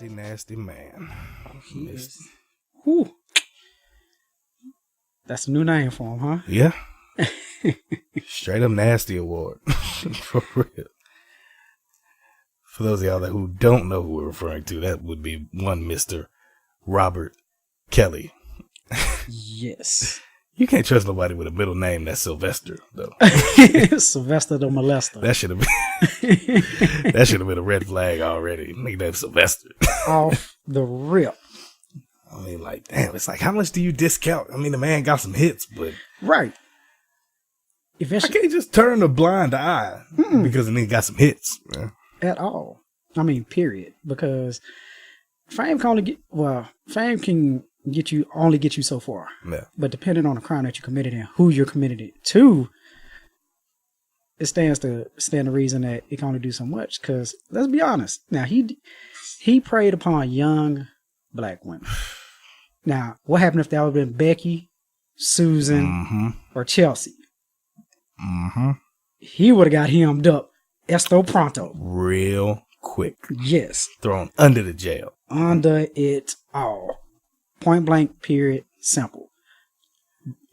Nasty man. He is. Whew. That's a new name for him, huh? Yeah. Straight up nasty award. For real. For those of y'all that who don't know who we're referring to, that would be one Mr. Robert Kelly. Yes. You can't trust nobody with a middle name that's Sylvester, though. Sylvester the Molester. That should have been a red flag already. Nigga named Sylvester. Off the rip. I mean, like, damn, it's like, how much do you discount? I mean, the man got some hits, but right. Eventually, I can't just turn a blind eye because the nigga got some hits, man. At all. I mean, period. Because fame can only get you so far. Yeah. But depending on the crime that you committed and who you're committed it to, it stands to reason that it can only do so much. Because let's be honest. Now he preyed upon young black women. Now, what happened if that would have been Becky, Susan, or Chelsea? He would have got hemmed up esto pronto. Real quick. Yes. Thrown under the jail. Under it all. Point blank, period, simple.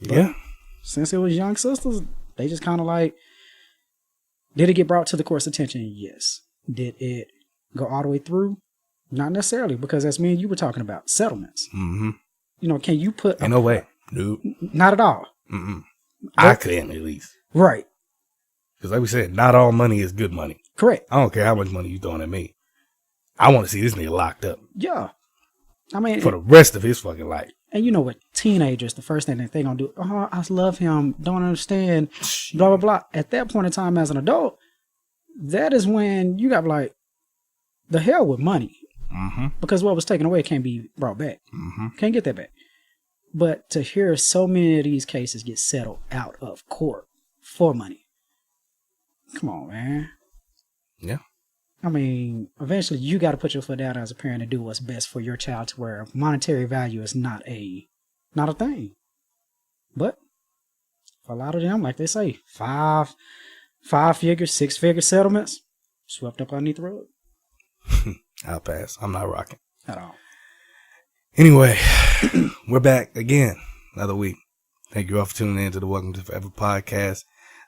Yeah. But since it was young sisters, they just kind of like, did it get brought to the court's attention? Yes. Did it go all the way through? Not necessarily, because as me and you were talking about, settlements. You know, can you put... No way. Nope. Not at all. I couldn't, at least. Right. Because like we said, not all money is good money. Correct. I don't care how much money you throwing at me. I want to see this nigga locked up. Yeah. I mean... For the rest of his fucking life. And you know what? Teenagers, the first thing that they're going to do, oh, I love him, don't understand, blah, blah, blah. At that point in time as an adult, that is when you got like, the hell with money. Because what was taken away can't be brought back. Can't get that back. But to hear so many of these cases get settled out of court for money. Come on, man. Yeah. I mean, eventually you got to put your foot down as a parent and do what's best for your child to where monetary value is not a thing. But for a lot of them, like they say, 5-figure, 6-figure settlements swept up underneath the rug. I'll pass. I'm not rocking. At all. Anyway, we're back again. Another week. Thank you all for tuning in to the Welcome to Forever podcast.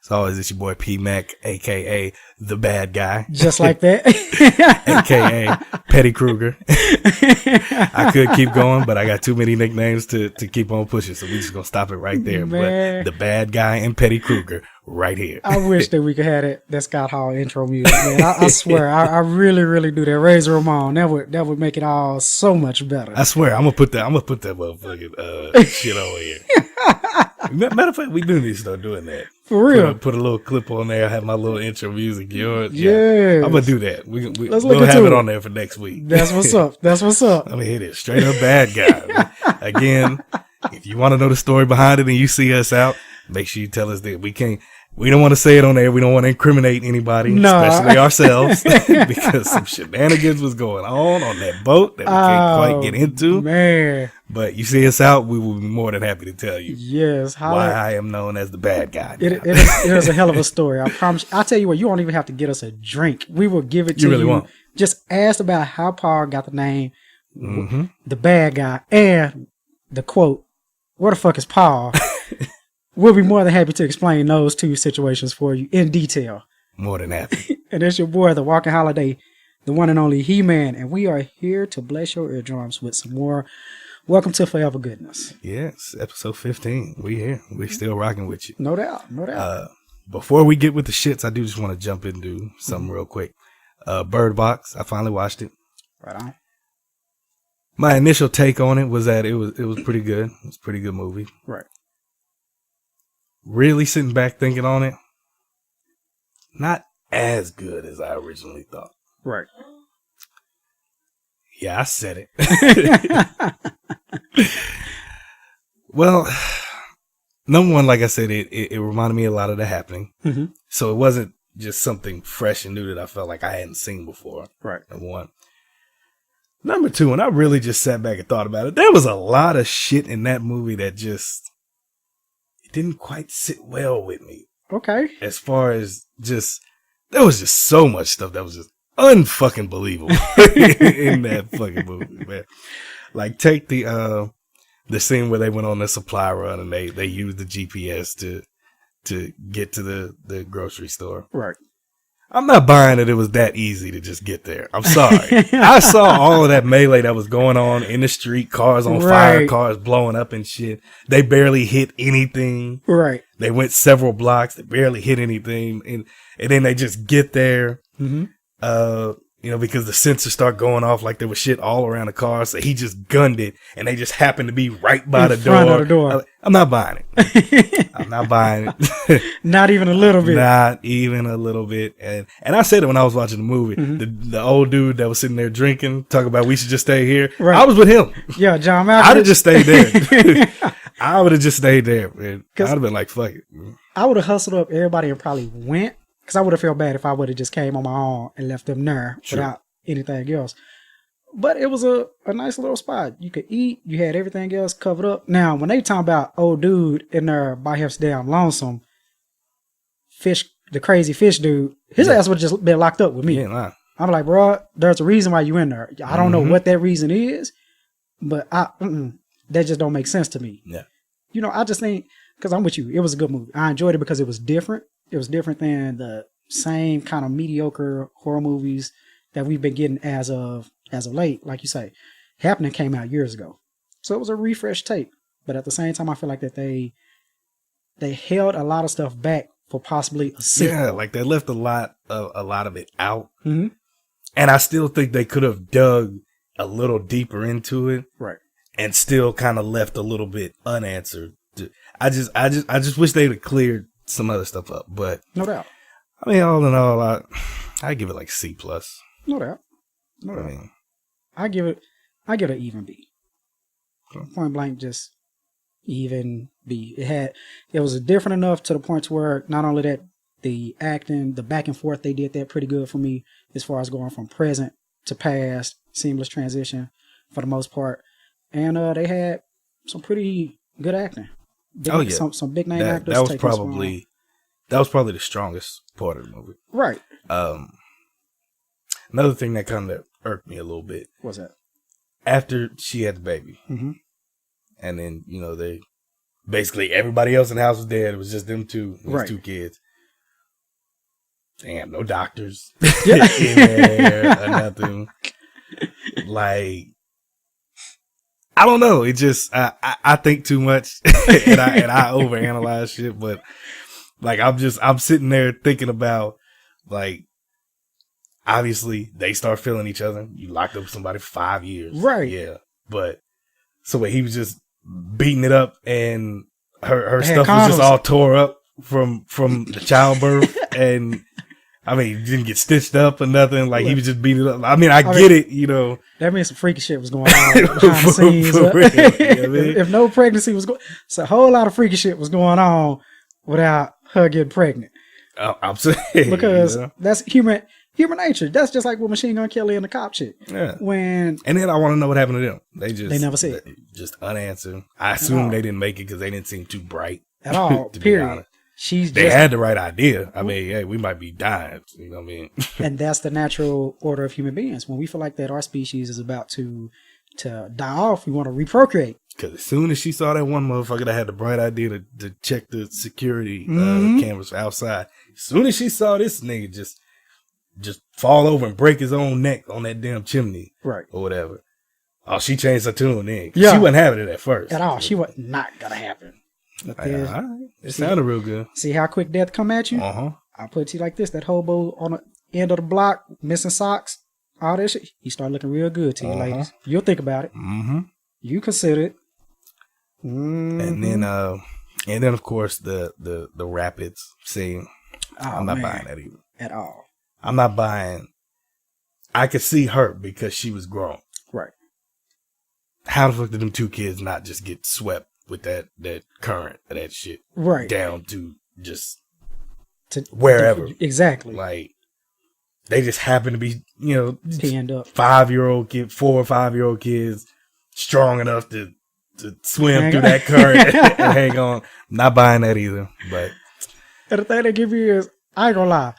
As always, it's your boy P Mac, a.k.a. The Bad Guy. Just like that. a.k.a. Petty Kruger. I could keep going, but I got too many nicknames to keep on pushing, so we just going to stop it right there. Man. But The Bad Guy and Petty Kruger right here. I wish that we could have that Scott Hall intro music, man. I swear, I really, really do that. Razor Ramon, that would make it all so much better. I swear, I'm gonna put that motherfucking shit over here. Matter of fact, we do need to start doing that. For real. Put a little clip on there. Have my little intro music. Yours. Yeah. I'm gonna do that. We'll have it on there for next week. That's what's up. That's what's up. I'm gonna hit it straight up Bad Guy. Again, if you want to know the story behind it and you see us out, make sure you tell us that we don't want to say it on there. We don't want to incriminate anybody, especially ourselves, because some shenanigans was going on that boat that we can't quite get into. Man. But you see us out, we will be more than happy to tell you. Yes. Why I am known as the Bad Guy. It is a hell of a story. I promise. I'll tell you what, you won't even have to get us a drink. We will give it to you. You really won't. Just ask about how Paul got the name, the Bad Guy, and the quote, where the fuck is Paul? We'll be more than happy to explain those two situations for you in detail. More than happy. And it's your boy, the Walking Holiday, the one and only He-Man, and we are here to bless your eardrums with some more Welcome to Forever goodness. Yes, episode 15. We here. We still rocking with you. No doubt. No doubt. Before we get with the shits, I do just want to jump into something real quick. Bird Box. I finally watched it. Right on. My initial take on it was that it was pretty good. It was a pretty good movie. Right. Really sitting back thinking on it, not as good as I originally thought. Right. Yeah, I said it. Well, number one, like I said, it reminded me a lot of The Happening. Mm-hmm. So it wasn't just something fresh and new that I felt like I hadn't seen before. Right. Number one. Number two, and I really just sat back and thought about it, there was a lot of shit in that movie that just it didn't quite sit well with me. Okay. As far as just, there was just so much stuff that was just unfucking believable in that fucking movie, man. Like, take the scene where they went on the supply run and they used the GPS to get to the grocery store. Right. I'm not buying that it was that easy to just get there. I'm sorry. I saw all of that melee that was going on in the street, cars on fire, cars blowing up and shit. They barely hit anything. Right. They went several blocks. They barely hit anything. And then they just get there. Mm-hmm. Because the sensors start going off like there was shit all around the car. So he just gunned it and they just happened to be right by the front of the door. I'm not buying it. I'm not buying it. Not even a little bit. Not even a little bit. And I said it when I was watching the movie. Mm-hmm. The old dude that was sitting there drinking, talking about we should just stay here. Right. I was with him. Yeah, John Malkovich. I'd have just stayed there. I would have just stayed there. Man. I'd have been like, fuck it. I would have hustled up everybody and probably went. Because I would have felt bad if I would have just came on my own and left them there without anything else. But it was a nice little spot. You could eat. You had everything else covered up. Now, when they talk about old dude in there by his damn lonesome, the crazy fish dude, his ass would have just been locked up with me. Yeah, I'm like, bro, there's a reason why you in there. I don't know what that reason is, but that just don't make sense to me. Yeah. I just think, because I'm with you, it was a good movie. I enjoyed it because it was different. It was different than the same kind of mediocre horror movies that we've been getting as of late. Like you say, Happening came out years ago, so it was a refresh take. But at the same time, I feel like that they held a lot of stuff back for possibly a sequel. Yeah, like they left a lot of it out, and I still think they could have dug a little deeper into it, right, and still kind of left a little bit unanswered. I just wish they'd have cleared some other stuff up, but no doubt. I mean, all in all, I give it like C+. No doubt. No doubt. I give it an even B. Point blank, just even B. It was different enough to the point where not only that, the acting, the back and forth, they did that pretty good for me as far as going from present to past, seamless transition for the most part, and they had some pretty good acting. Some big name actors. That was probably the strongest part of the movie. Right. Another thing that kind of irked me a little bit. What's that? After she had the baby, and then they basically everybody else in the house was dead. It was just them two, two kids. Damn, no doctors in there or nothing. Like, I don't know. It just I think too much and I overanalyze shit. But like I'm sitting there thinking about, like, obviously they start feeling each other. You locked up with somebody for 5 years, right? Yeah, but so he was just beating it up, and her stuff was just all tore up from the childbirth, and I mean, didn't get stitched up or nothing. Like, he was just beating it up. I mean, I get it, That means some freaky shit was going on behind the scenes. If no pregnancy was going, so a whole lot of freaky shit was going on without her getting pregnant. I'm saying, because that's human nature. That's just like with Machine Gun Kelly and the cop shit. Yeah. And then I want to know what happened to them. They never said. Just unanswered. I assume they didn't make it because they didn't seem too bright at all. to period. Be honest. They had the right idea. I mean, hey, we might be dying. You know what I mean? And that's the natural order of human beings. When we feel like that our species is about to die off, we want to reprocreate. Because as soon as she saw that one motherfucker that had the bright idea to check the security cameras outside, as soon as she saw this nigga just fall over and break his own neck on that damn chimney, right, or whatever. Oh, she changed her tune then. Yeah. She wasn't having it at first. At all. She was not going to happen. It sounded real good. See how quick death come at you? I'll put it to you like this. That hobo on the end of the block, missing socks, all that shit, he start looking real good to you, ladies. You'll think about it. You consider it. And then of course the rapids scene. I'm not buying that either. At all. I'm not buying. I could see her because she was grown. Right. How the fuck did them two kids not just get swept with that current of that shit right down to just wherever. wherever. Exactly. Like, they just happen to be, pinned up. 4 or 5-year-old kids strong enough to swim Hang through on. that current and hang on. Not buying that either. But And the thing they give you is, I ain't gonna lie,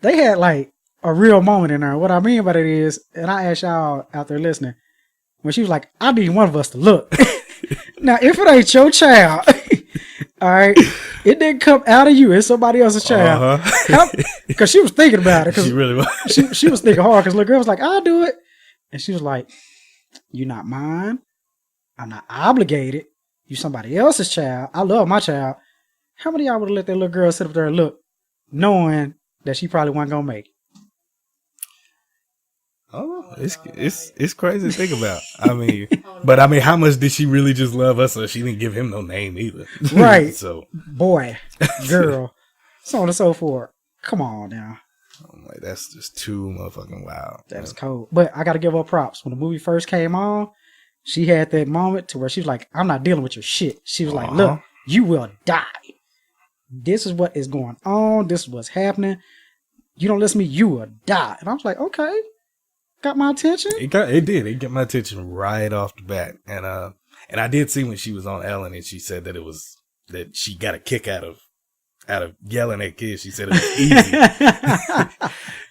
they had like a real moment in there. What I mean by that is, and I asked y'all out there listening, when she was like, I need one of us to look. Now, if it ain't your child, all right, it didn't come out of you. It's somebody else's child. Because she was thinking about it. She really was. she was thinking hard because little girl was like, I'll do it. And she was like, you're not mine. I'm not obligated. You somebody else's child. I love my child. How many of y'all would have let that little girl sit up there and look, knowing that she probably wasn't going to make it? Oh, it's crazy to think about. I mean, how much did she really just love us? So she didn't give him no name either. Right. So, boy, girl, so on and so forth. Come on now. I'm like, that's just too motherfucking wild. That's cold. But I got to give her props. When the movie first came on, she had that moment to where she was like, I'm not dealing with your shit. She was like, look, you will die. This is what is going on. This is what's happening. You don't listen to me, you will die. And I was like, okay. Got my attention. It did. It got my attention right off the bat. And I did see when she was on Ellen and she said that she got a kick out of yelling at kids. She said it was easy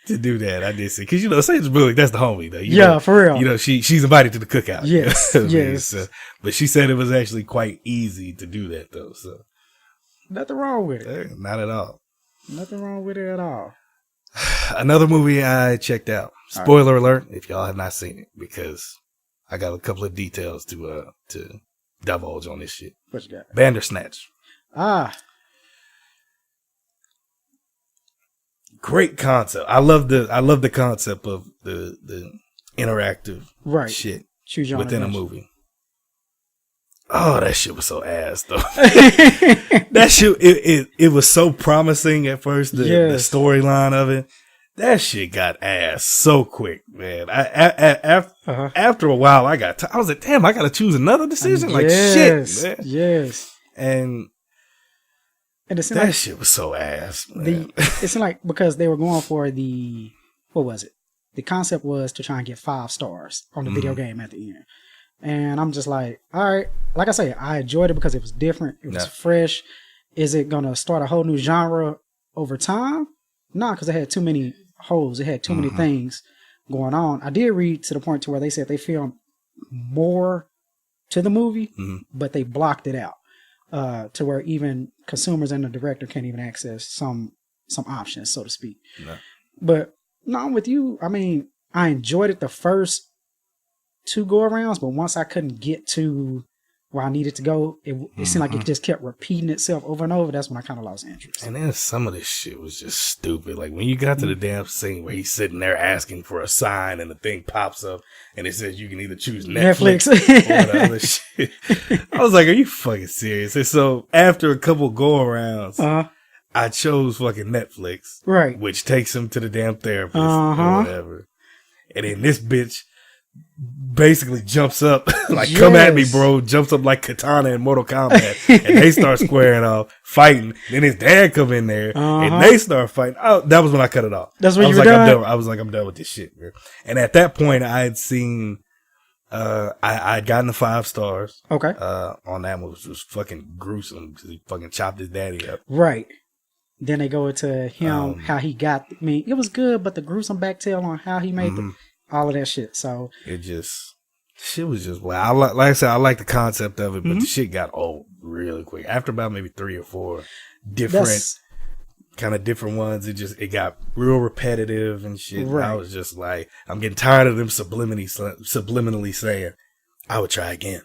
to do that. I did see, because Sandra Bullock, that's the homie though. For real. She's invited to the cookout. Yes, yes. But she said it was actually quite easy to do that though. So nothing wrong with it. Not at all. Nothing wrong with it at all. Another movie I checked out. Spoiler alert if y'all have not seen it, because I got a couple of details to divulge on this shit. What you got? Bandersnatch. Great concept. I love the concept of the interactive shit within a movie. Oh, that shit was so ass though. That shit it was so promising at first, the storyline of it. That shit got ass so quick, man. After a while, I was like, damn, I gotta choose another decision. Like shit, man. Yes. And that shit was so ass. It's like, because they were going for what was it? The concept was to try and get 5 stars on the video game at the end. And I'm just like, all right. Like I say, I enjoyed it because it was different. It was fresh. Is it going to start a whole new genre over time? No, because it had too many holes. It had too many things going on. I did read to the point to where they said they filmed more to the movie, but they blocked it out to where even consumers and the director can't even access some options, so to speak. No. But no, I'm with you. I mean, I enjoyed it the first 2 go-arounds, but once I couldn't get to where I needed to go, it seemed like it just kept repeating itself over and over. That's when I kind of lost interest. And then some of this shit was just stupid. Like when you got to the damn scene where he's sitting there asking for a sign and the thing pops up and it says you can either choose Netflix. Or the other shit. I was like, are you fucking serious? And so after a couple go-arounds, I chose fucking Netflix. Right. Which takes him to the damn therapist or whatever. And then this bitch basically jumps up like, come at me, bro. Jumps up like Katana in Mortal Kombat. And they start squaring off, fighting. Then his dad come in there and they start fighting. Oh, that was when I cut it off. That's when you were done? I was like, I'm done with this shit, bro. And at that point, I had seen, I'd gotten the 5 stars. Okay. On that one, which was fucking gruesome because he fucking chopped his daddy up. Right. Then they go into him, how he got, it was good, but the gruesome backtail on how he made all of that shit. So shit was just wow. Like I said, I like the concept of it, but the shit got old really quick. After about maybe 3 or 4 different ones, it got real repetitive and shit. Right. I was just like, I'm getting tired of them subliminally saying, I would try again.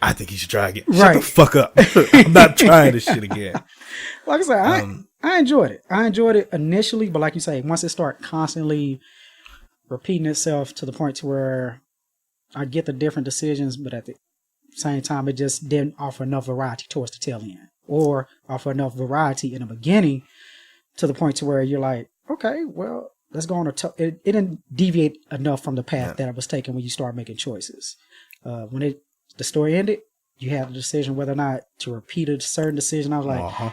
I think you should try again. Shut the fuck up. I'm not trying this shit again. Like I said, I enjoyed it. I enjoyed it initially, but like you say, once it started constantly repeating itself to the point to where I get the different decisions, but at the same time, it just didn't offer enough variety towards the tail end, or offer enough variety in the beginning to the point to where you're like, okay, well, let's go on it didn't deviate enough from the path that I was taking when you start making choices. When the story ended, you had the decision whether or not to repeat a certain decision. I was like, Uh-huh.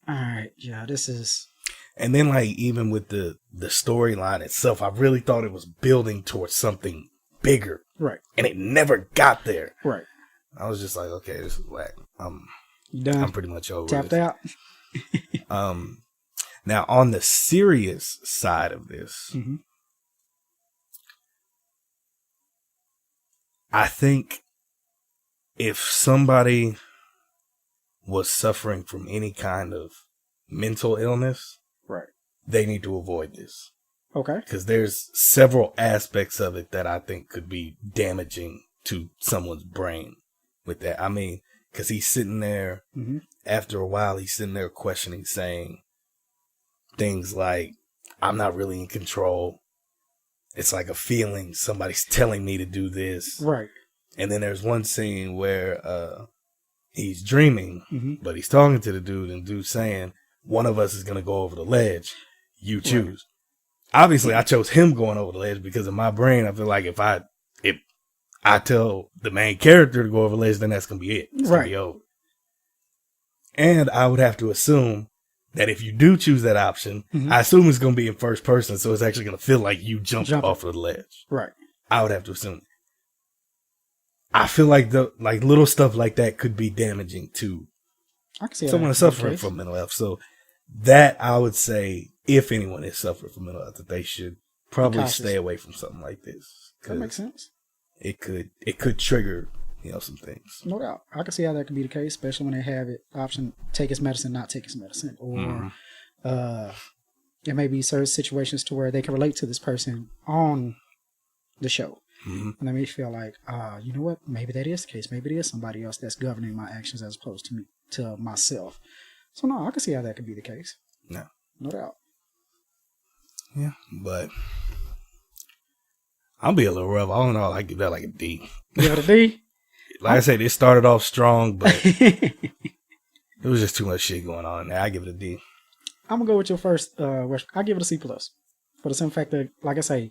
all right, yeah, this is. And then, like, even with the storyline itself, I really thought it was building towards something bigger. Right. And it never got there. Right. I was just like, okay, this is whack. You done? I'm pretty much over Tapped this. out? Now, on the serious side of this, Mm-hmm. I think if somebody was suffering from any kind of mental illness, Right. they need to avoid this. Okay. Because there's several aspects of it that I think could be damaging to someone's brain with that. I mean, because he's sitting there, Mm-hmm. after a while, he's sitting there questioning, saying things like, I'm not really in control. It's like a feeling. Somebody's telling me to do this. Right. And then there's one scene where he's dreaming, Mm-hmm. but he's talking to the dude, and dude's saying, one of us is going to go over the ledge. You choose. Right. Obviously, I chose him going over the ledge because in my brain, I feel like if I tell the main character to go over the ledge, then that's going to be it. It's going to be over. And I would have to assume that if you do choose that option, mm-hmm. I assume it's going to be in first person, so it's actually going to feel like you jumped off of the ledge. Right. I would have to assume. I feel like little stuff like that could be damaging to someone suffering from mental health. So that I would say, if anyone is suffering from mental health, that they should probably stay away from something like this. That makes sense. It could trigger, some things. No doubt. I can see how that could be the case, especially when they have it option, take his medicine, not take his medicine. Or there may be certain situations to where they can relate to this person on the show. Mm-hmm. And they may feel like, you know what? Maybe that is the case. Maybe it is somebody else that's governing my actions as opposed to me, to myself. So no, I can see how that could be the case. No doubt. Yeah, but I'll be a little rough. All in all, I give that like a D. Give it a D? Like I said, it started off strong, but it was just too much shit going on there. I give it a D. I'm gonna go with your first. I give it a C+. For the simple fact that, like I say,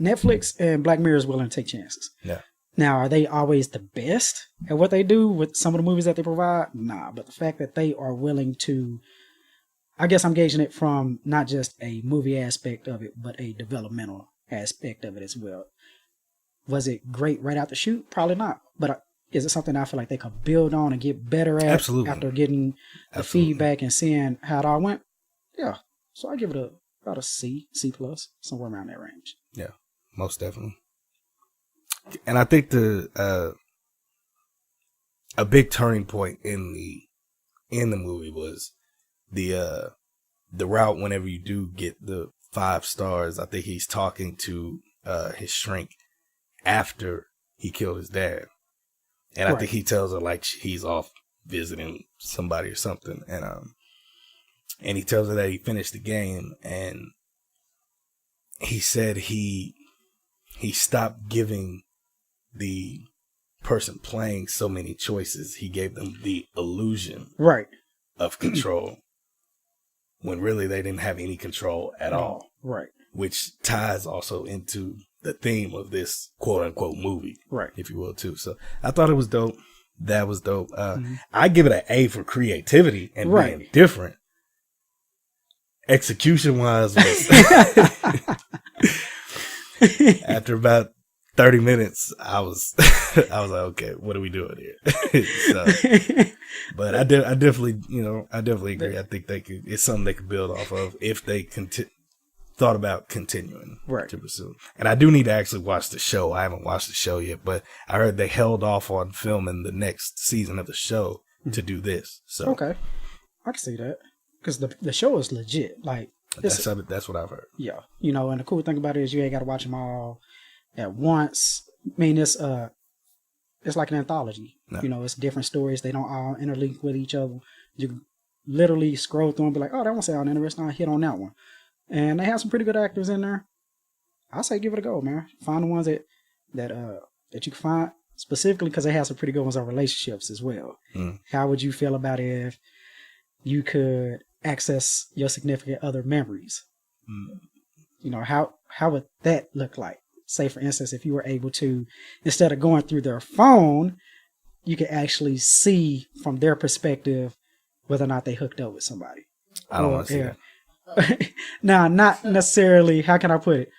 Netflix and Black Mirror is willing to take chances. Yeah. Now, are they always the best at what they do with some of the movies that they provide? Nah, but the fact that they are willing to, I guess I'm gauging it from not just a movie aspect of it, but a developmental aspect of it as well. Was it great right out the chute? Probably not. But is it something I feel like they could build on and get better at? Absolutely. After getting the feedback and seeing how it all went? Yeah. So I give it about a C+, somewhere around that range. Yeah, most definitely. And I think a big turning point in the movie was the route whenever you do get the 5 stars. I think he's talking to his shrink after he killed his dad. And I think he tells her like he's off visiting somebody or something. And he tells her that he finished the game, and he said he stopped giving the person playing so many choices. He gave them the illusion of control when really they didn't have any control at all. Right. Which ties also into the theme of this quote unquote movie, if you will, too. So I thought it was dope. That was dope. I give it an A for creativity and being different. Execution wise was after about 30 minutes, I was like, okay, what are we doing here? But I definitely agree. I think it's something they could build off of if they thought about continuing to pursue. And I do need to actually watch the show. I haven't watched the show yet, but I heard they held off on filming the next season of the show to do this. So okay, I can see that because the show is legit. Like that's what I've heard. Yeah, and the cool thing about it is you ain't got to watch them all at once. I mean, it's like an anthology. No. It's different stories. They don't all interlink with each other. You can literally scroll through and be like, oh, that one sounds interesting. I hit on that one. And they have some pretty good actors in there. I say give it a go, man. Find the ones that you can find, specifically because they have some pretty good ones on relationships as well. How would you feel about if you could access your significant other memories? How would that look like? Say, for instance, if you were able to, instead of going through their phone, you can actually see from their perspective whether or not they hooked up with somebody. I don't want to see that. Now, not necessarily, how can I put it?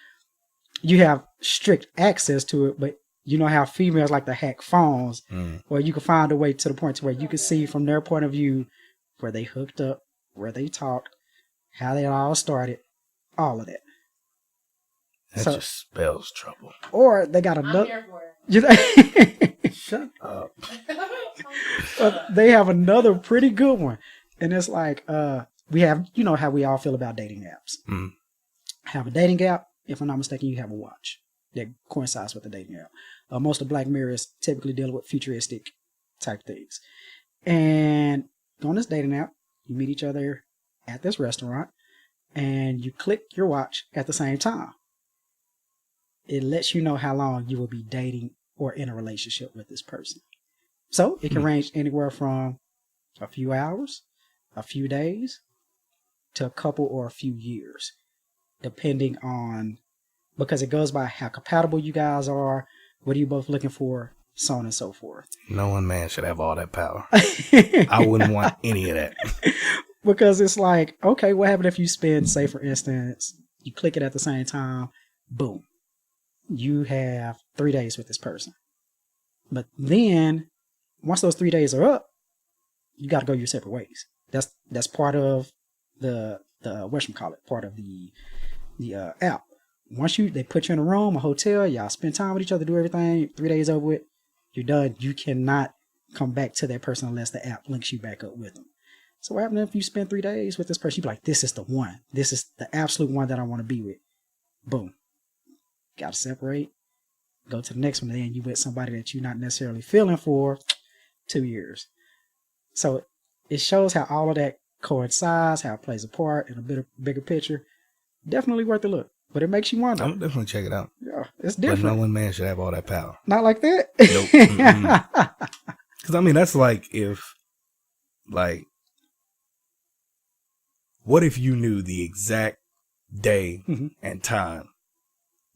You have strict access to it, but you know how females like to hack phones, where you can find a way to the point to where you can see from their point of view where they hooked up, where they talked, how they all started, all of that. That just spells trouble. Or they got another. Shut up. They have another pretty good one, and it's like we have, you know how we all feel about dating apps. Have a dating app. If I'm not mistaken, you have a watch that coincides with the dating app. Most of Black Mirrors typically deal with futuristic type things. And on this dating app, you meet each other at this restaurant, and you click your watch at the same time. It lets you know how long you will be dating or in a relationship with this person. So it can range anywhere from a few hours, a few days, to a couple or a few years, depending on, because it goes by how compatible you guys are, what are you both looking for, so on and so forth. No one man should have all that power. I wouldn't want any of that. Because it's like, okay, what happens if you spend, say for instance, you click it at the same time, boom. You have 3 days with this person. But then, once those 3 days are up, you got to go your separate ways. That's part of the whatchamacallit, part of the app. Once they put you in a room, a hotel, y'all spend time with each other, do everything, 3 days over with, you're done. You cannot come back to that person unless the app links you back up with them. So what happens if you spend 3 days with this person? You be like, this is the one. This is the absolute one that I want to be with. Boom. Got to separate. Go to the next one. And then you with somebody that you're not necessarily feeling for 2 years. So it shows how all of that coincides, how it plays a part in a bigger picture. Definitely worth a look. But it makes you wonder. I'm definitely check it out. Yeah, it's different. But no one man should have all that power. Not like that. Nope. Because I mean, that's like if, like, what if you knew the exact day and time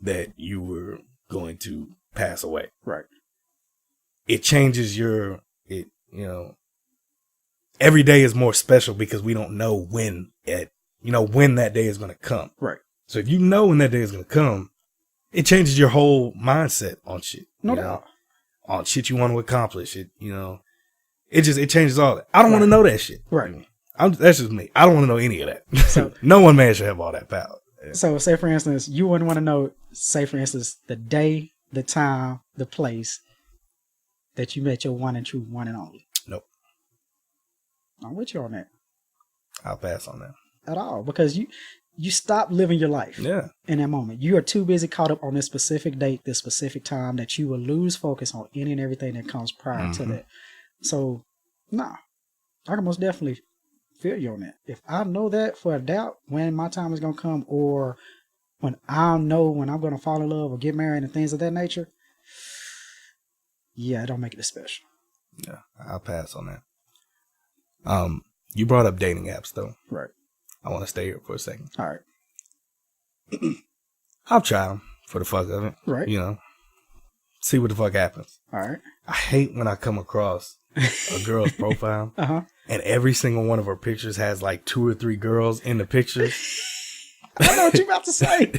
that you were going to pass away? Right. It changes every day is more special because we don't know when that day is going to come. Right. So if you know when that day is going to come, it changes your whole mindset on shit. No doubt. On shit you want to accomplish. It changes all that. I don't want to know that shit. Right. That's just me. I don't want to know any of that. So, no one man should have all that power. Yeah. So say for instance, you wouldn't want to know, say for instance, the day, the time, the place that you met your one and true one and only. Nope. I'm with you on that. I'll pass on that. At all. Because you stop living your life in that moment. You are too busy caught up on this specific date, this specific time, that you will lose focus on any and everything that comes prior to that. So, I can most definitely feel you on that. If I know that for a doubt when my time is going to come, or when I know when I'm going to fall in love or get married and things of that nature, it don't make it as special. Yeah, I'll pass on that. You brought up dating apps, though. Right. I want to stay here for a second. All right. I'll try them for the fuck of it. Right. See what the fuck happens. All right. I hate when I come across a girl's profile and every single one of her pictures has like 2 or 3 girls in the pictures. I know what you're about to say.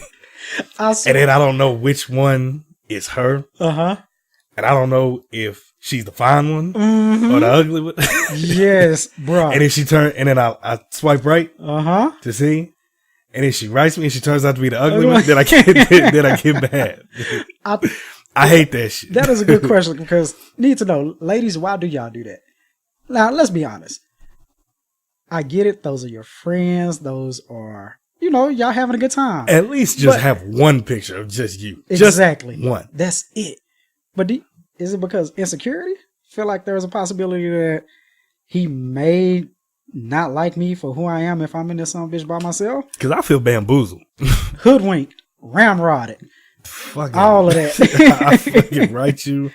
And then I don't know which one is her. And I don't know if she's the fine one or the ugly one. Yes, bro. And then and then I swipe right to see. And then she writes me and she turns out to be the ugly one. Then I get mad. I hate that shit. That is a good question, because need to know, ladies, why do y'all do that? Now, let's be honest. I get it. Those are your friends. Those are, y'all having a good time. At least just have one picture of just you. Exactly. Just one. That's it. But is it because insecurity? Feel like there's a possibility that he may not like me for who I am if I'm in this son bitch by myself? Because I feel bamboozled. Hoodwinked. Ramrodded. All of that. I fucking write you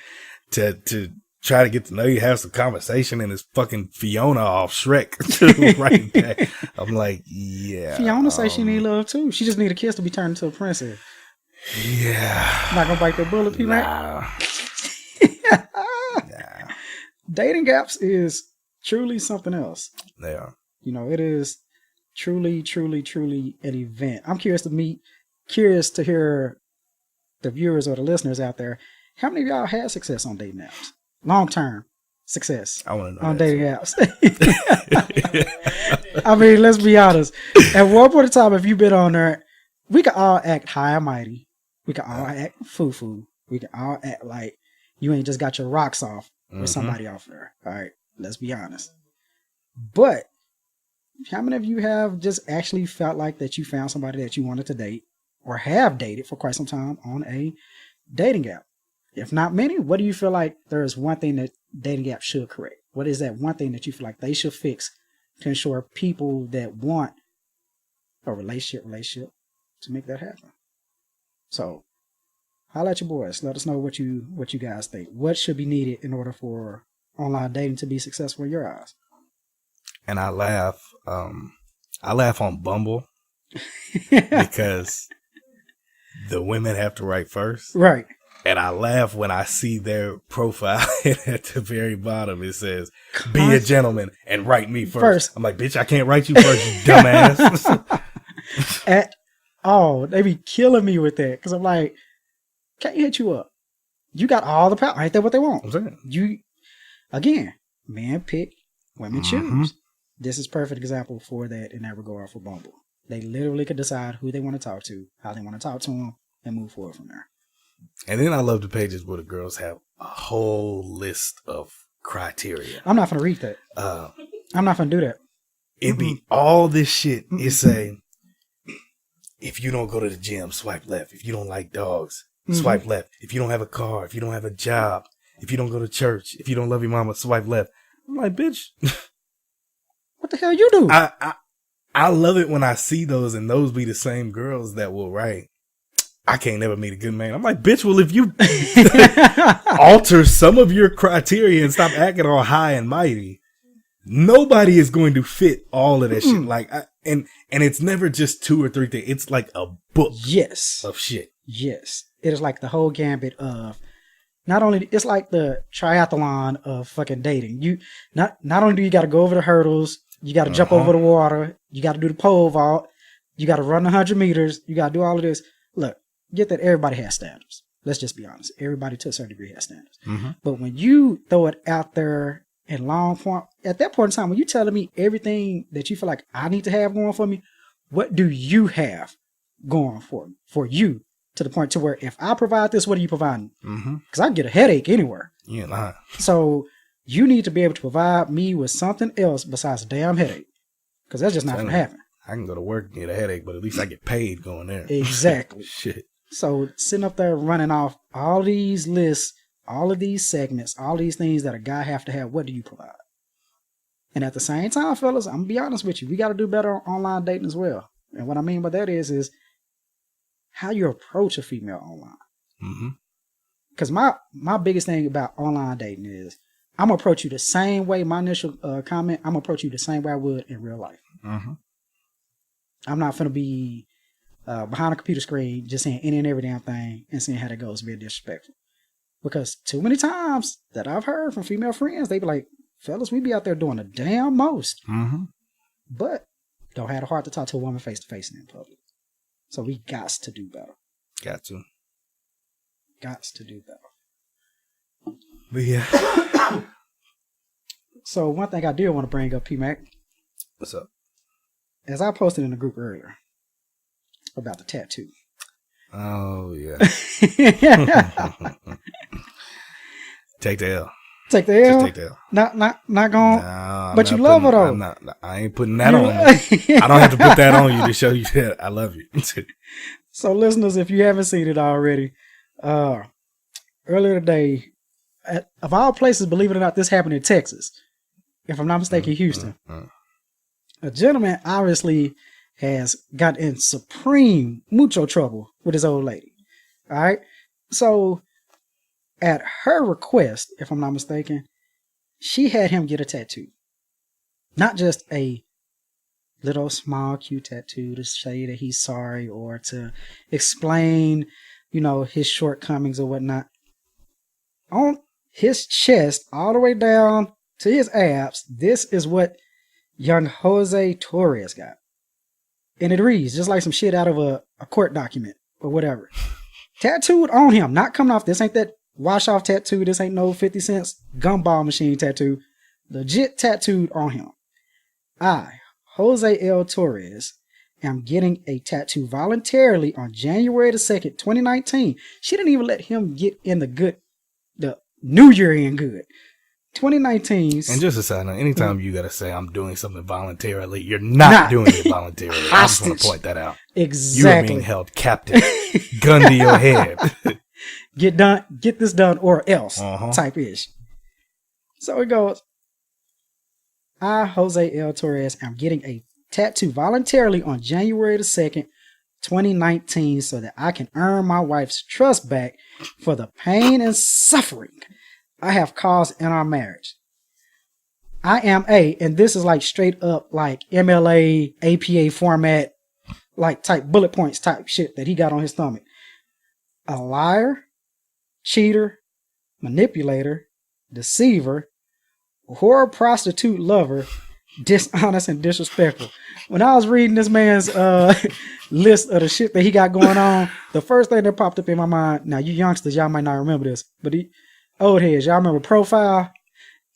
to try to get to know you, have some conversation, and it's fucking Fiona off Shrek right back. I'm like, yeah. Fiona say she need love too. She just need a kiss to be turned into a princess. Yeah. Not gonna bite that bullet, people. Nah. dating apps is truly something else. They are. You know, it is truly, truly, truly an event. I'm curious to hear the viewers or the listeners out there. How many of y'all had success on dating apps? Long term success I want to know on dating apps. I mean, let's be honest. At one point in time, if you've been on there, we can all act high and mighty. We can all act foo-foo. We can all act like you ain't just got your rocks off with somebody off there. All right, let's be honest. But how many of you have just actually felt like that you found somebody that you wanted to date or have dated for quite some time on a dating app? If not many, what do you feel like there is one thing that dating apps should correct? What is that one thing that you feel like they should fix to ensure people that want a relationship to make that happen? So, holla at your boys. Let us know what you guys think. What should be needed in order for online dating to be successful in your eyes? And I laugh on Bumble because the women have to write first. Right. And I laugh when I see their profile and at the very bottom it says, be a gentleman and write me first. I'm like, bitch, I can't write you first, you dumbass. At all. They be killing me with that. Because I'm like, can't hit you up. You got all the power. Ain't that what they want? You, again, men pick, women choose. This is a perfect example for that in that regard for Bumble. They literally could decide who they want to talk to, how they want to talk to them, and move forward from there. And then I love the pages where the girls have a whole list of criteria. I'm not going to read that. I'm not going to do that. It'd be all this shit. It say, if you don't go to the gym, swipe left. If you don't like dogs, swipe left. If you don't have a car, if you don't have a job, if you don't go to church, if you don't love your mama, swipe left. I'm like, bitch. What the hell you do? I love it when I see those and those be the same girls that will write, I can't never meet a good man. I'm like, bitch, well, if you alter some of your criteria and stop acting all high and mighty, nobody is going to fit all of that shit. Like, and it's never just 2 or 3 things. It's like a book of shit. Yes. It is like the whole gambit of not only, it's like the triathlon of fucking dating. You not only do you got to go over the hurdles, you got to jump over the water, you got to do the pole vault, you got to run 100 meters, you got to do all of this. Look, get that everybody has standards. Let's just be honest. Everybody to a certain degree has standards. But when you throw it out there in long form, at that point in time, when you telling me everything that you feel like I need to have going for me, what do you have going for you to the point to where if I provide this, what are you providing? Because I get a headache anywhere. Yeah, nah. So you need to be able to provide me with something else besides a damn headache. Because that's just not going to happen. I can go to work and get a headache, but at least I get paid going there. Exactly. Shit. So sitting up there running off all these lists, all of these segments, all these things that a guy have to have, what do you provide? And at the same time, fellas, I'm going to be honest with you. We got to do better on online dating as well. And what I mean by that is how you approach a female online. Because my biggest thing about online dating is I'm going to approach you the same way, my initial comment, I'm going to approach you the same way I would in real life. I'm not going to be behind a computer screen just saying any and every damn thing and seeing how that goes, being disrespectful. Because too many times that I've heard from female friends, they be like, fellas, we be out there doing the damn most. But don't have the heart to talk to a woman face to face in public. So we got to do better. Got to do better. But yeah. So one thing I did want to bring up, P-Mac. What's up? As I posted in the group earlier about the tattoo. Oh, yeah. Take the L. Take the L? Just take the L. Not going. No, but you love her, though. I ain't putting that on you. I don't have to put that on you to show you that I love you. So, listeners, if you haven't seen it already, earlier today, of all places, believe it or not, this happened in Texas. If I'm not mistaken, Houston. A gentleman obviously has got in mucho trouble with his old lady. All right. So at her request, if I'm not mistaken, she had him get a tattoo. Not just a little small cute tattoo to say that he's sorry or to explain, his shortcomings or whatnot. On his chest all the way down to his abs. This is what young Jose Torres got. And it reads just like some shit out of a court document or whatever. Tattooed on him, not coming off. This ain't that wash off tattoo. This ain't no 50 cents gumball machine tattoo. Legit tattooed on him. I, Jose L. Torres, am getting a tattoo voluntarily on January the 2nd, 2019. She didn't even let him get in the New Year in good. 2019. And just a side note, anytime you gotta say I'm doing something voluntarily, you're not doing it voluntarily. I just want to point that out. Exactly. You are being held captive. Gun to your head. Get this done or else type ish. So it goes, I, Jose L. Torres, am getting a tattoo voluntarily on January the 2nd, 2019, so that I can earn my wife's trust back for the pain and suffering I have caused in our marriage. I am and this is like straight up like MLA, APA format, like type bullet points type shit that he got on his stomach. A liar, cheater, manipulator, deceiver, whore, prostitute, lover, dishonest and disrespectful. When I was reading this man's list of the shit that he got going on, the first thing that popped up in my mind, now you youngsters, y'all might not remember this, but old heads, y'all remember Profile?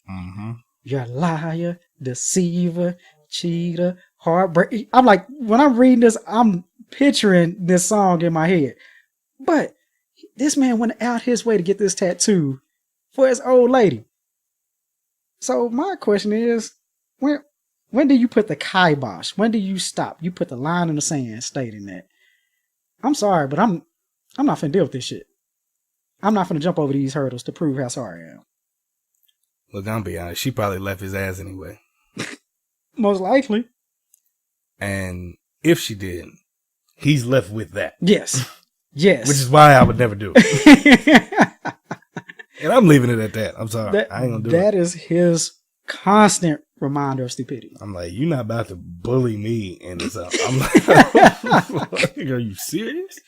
Mm-hmm. You're a liar, deceiver, cheater, heartbreak. I'm like, when I'm reading this, I'm picturing this song in my head. But this man went out his way to get this tattoo for his old lady. So my question is, when do you put the kibosh? When do you stop? You put the line in the sand stating that. I'm sorry, but I'm not finna deal with this shit. I'm not finna jump over these hurdles to prove how sorry I am. Look, I'm be honest. She probably left his ass anyway. Most likely. And if she did, he's left with that. Yes. Yes. Which is why I would never do it. And I'm leaving it at that. I'm sorry. I ain't gonna do it. That is his constant reminder of stupidity. I'm like, you're not about to bully me in this. I'm like, are you serious?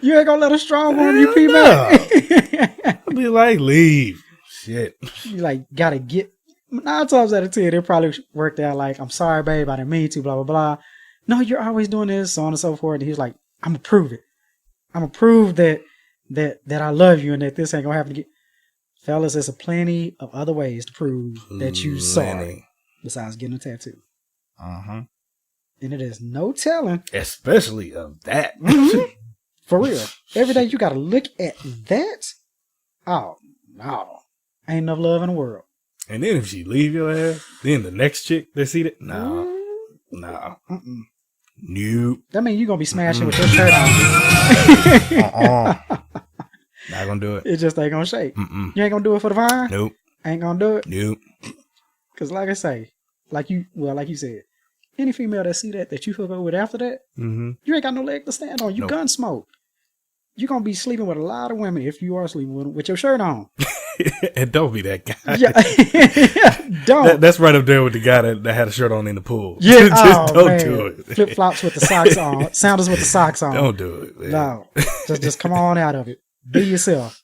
You ain't gonna let a strong arm you pee back? I'll be like, leave. Shit. You like gotta get 9 times out of 10, it probably worked out like, I'm sorry, babe, I didn't mean to, blah, blah, blah. No, you're always doing this, so on and so forth. And he's like, I'm gonna prove it. I'm gonna prove that I love you and that this ain't gonna happen again. Fellas, there's plenty of other ways to prove that you sorry besides getting a tattoo. Uh-huh. And it is no telling. Especially of that. Mm-hmm. For real. Every day you gotta look at that. Oh, no. Ain't enough love in the world. And then if she leave your ass, then the next chick that see that, nah. Mm-mm. Nope. That means you're gonna be smashing with your shirt on. Not gonna do it. It just ain't gonna shake. Mm-mm. You ain't gonna do it for the vine? Nope. Ain't gonna do it? Nope. Cause like I say, like you said, any female that see that you hook up with after that, you ain't got no leg to stand on. You gun smoke. You're gonna be sleeping with a lot of women if you are sleeping with your shirt on. And don't be that guy. Yeah. Don't. That's right up there with the guy that had a shirt on in the pool. Yeah. Just don't do it. Flip flops with the socks on. Sandals with the socks on. Don't do it. Man. No. Just come on out of it. Be yourself.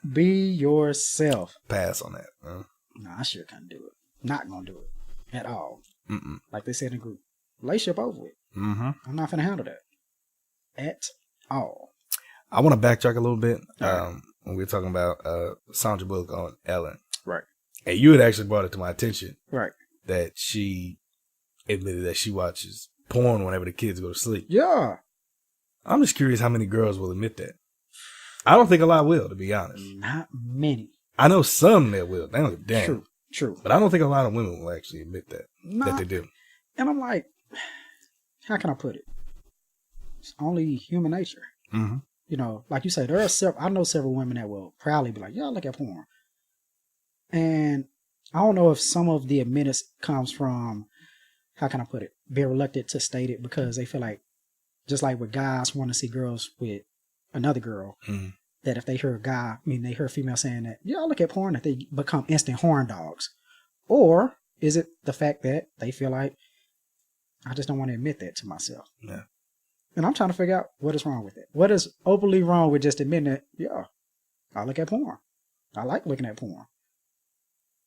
Be yourself. Pass on that. No, I sure can't do it. Not gonna do it at all. Mm-mm. Like they said in the group, relationship over with. Mm-hmm. I'm not gonna handle that at all. I want to backtrack a little bit. When we were talking about Sandra Bullock on Ellen, right? And you had actually brought it to my attention, right? That she admitted that she watches porn whenever the kids go to sleep. Yeah. I'm just curious how many girls will admit that. I don't think a lot will, to be honest. Not many. I know some that will. They don't give a damn. True. But I don't think a lot of women will actually admit that. That they do. And I'm like, how can I put it? It's only human nature. Mm-hmm. You know, like you said, I know several women that will proudly be like, yeah, I look at porn. And I don't know if some of the admittance comes from, how can I put it, being reluctant to state it because they feel like, just like with guys want to see girls with another girl, that if they hear they hear a female saying that, yeah, I look at porn, that they become instant horn dogs. Or is it the fact that they feel like, I just don't want to admit that to myself? Yeah. And I'm trying to figure out what is wrong with it. What is openly wrong with just admitting that, yeah, I look at porn. I like looking at porn.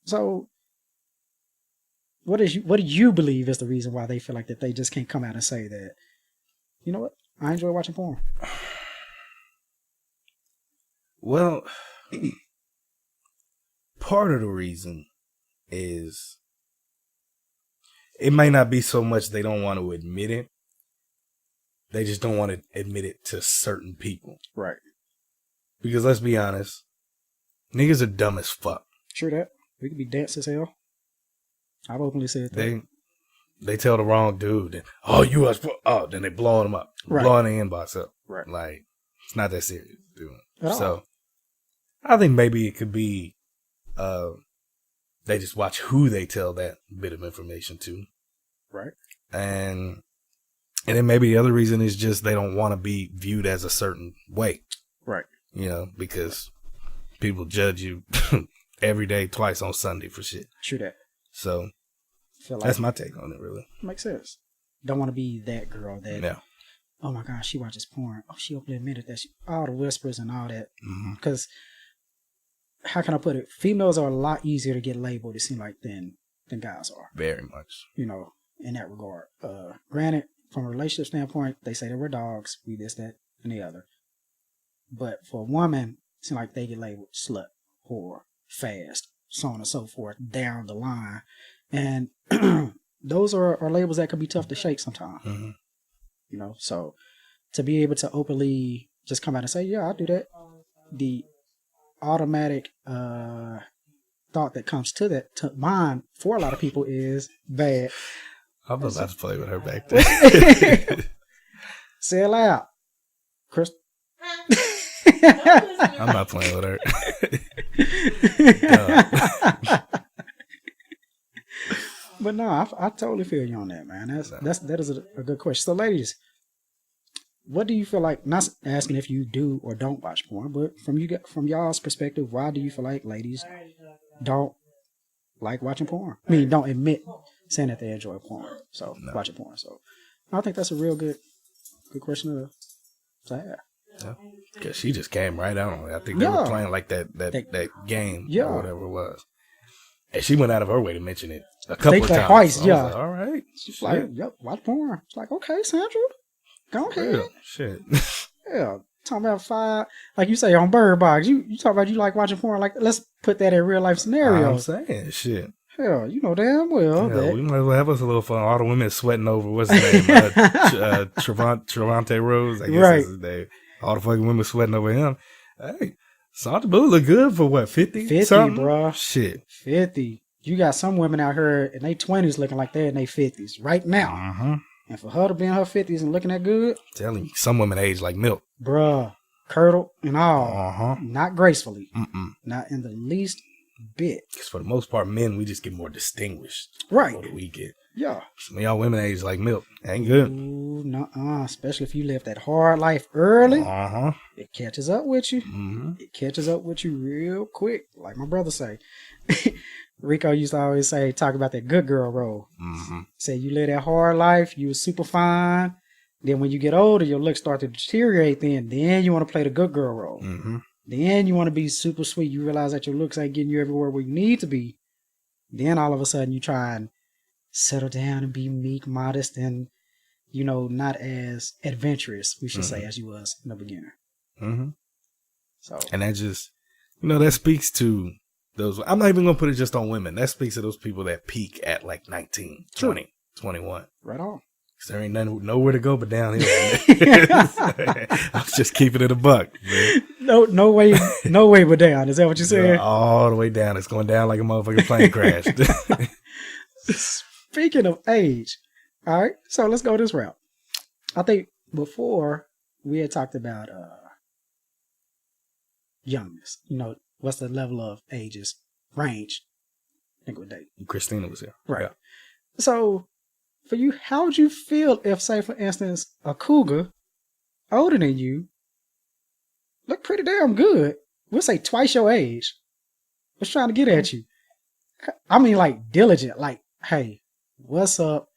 So, what do you believe is the reason why they feel like that they just can't come out and say that, you know what, I enjoy watching porn? Well, part of the reason is it might not be so much they don't want to admit it. They just don't want to admit it to certain people. Right. Because let's be honest, niggas are dumb as fuck. Sure that. We could be dense as hell. I've openly said that. They tell the wrong dude, and, then they blowing them up. Right. Blowing the inbox up. Right. Like, it's not that serious, dude. At So, all. I think maybe it could be, they just watch who they tell that bit of information to. Right. And then maybe the other reason is just they don't want to be viewed as a certain way. Right. You know, because people judge you every day, twice on Sunday for shit. True that. So, Feel like that's my take on it, really. Makes sense. Don't want to be that girl that, Yeah. oh my gosh, she watches porn. Oh, she openly admitted that. All the whispers and all that. Mm-hmm. Because, how can I put it? Females are a lot easier to get labeled, it seems like, than guys are. Very much. You know, in that regard. Granted, from a relationship standpoint, they say that we're dogs, we this, that, and the other. But for a woman, it seems like they get labeled slut, whore, fast, so on and so forth, down the line. And those are labels that can be tough to shake sometimes. Mm-hmm. You know, so to be able to openly just come out and say, yeah, I do that, the automatic thought that comes to mind for a lot of people is bad. I was about to play with her back there. Say it loud, Chris. I'm not playing with her. But no, I totally feel you on that, man. That is a good question. So, ladies, what do you feel like? Not asking if you do or don't watch porn, but from y'all's perspective, why do you feel like ladies don't like watching porn? I mean, don't admit saying that they enjoy porn, so watching porn. So, I think that's a real good question to have. Yeah. Because she just came right out on it. I think they were playing like that game or whatever it was. And she went out of her way to mention it a couple of times. Twice, so yeah. Like, all right. She's like, yep, watch porn. It's like, okay, Sandra, go ahead. Real shit. Yeah. Talking about 5, like you say on Bird Box. You talk about you like watching porn. Like, let's put that in real life scenarios. I'm saying shit. Hell, you know damn well. Yeah, we might as well have us a little fun. All the women sweating over what's his name? Trevante Rose, I guess right. That's his name. All the fucking women sweating over him. Hey, Sandra Bullock look good for what, 50? 50, something? bro. Shit. 50. You got some women out here in their 20s looking like they're in their 50s right now. Mm-hmm. And for her to be in her 50s and looking that good. Telling you, some women age like milk. Bruh. Curdled and all. Uh-huh. Not gracefully. Mm-mm. Not in the least bit. Because for the most part, men, we just get more distinguished. Right. What do we get? Yeah. Some of y'all women age like milk. Ain't good. Ooh, nuh-uh. Especially if you live that hard life early. Uh-huh. It catches up with you. Mm-hmm. It catches up with you real quick. Like my brother say. Rico used to always say, talk about that good girl role. Mm-hmm. Say you live that hard life, you was super fine. Then when you get older, your looks start to deteriorate then you want to play the good girl role. Mm-hmm. Then you want to be super sweet. You realize that your looks ain't getting you everywhere where you need to be. Then all of a sudden you try and settle down and be meek, modest, and, you know, not as adventurous, we should say, as you was in the beginning. Mm-hmm. So, and that just, you know, that speaks to those. I'm not even going to put it just on women. That speaks to those people that peak at like 19, 20, 21. Right on. Because there ain't nowhere to go but downhill. I was just keeping it a buck. Man. No way but down. Is that what you're saying? All the way down. It's going down like a motherfucking plane crash. Speaking of age, all right, so let's go this route. I think before we had talked about youngness. You know, what's the level of ages range? I think with date. Christina was here. Right. Yeah. So, for you, how would you feel if, say, for instance, a cougar older than you look pretty damn good? We'll say twice your age. Was trying to get at you. I mean, like, diligent. Like, hey, what's up?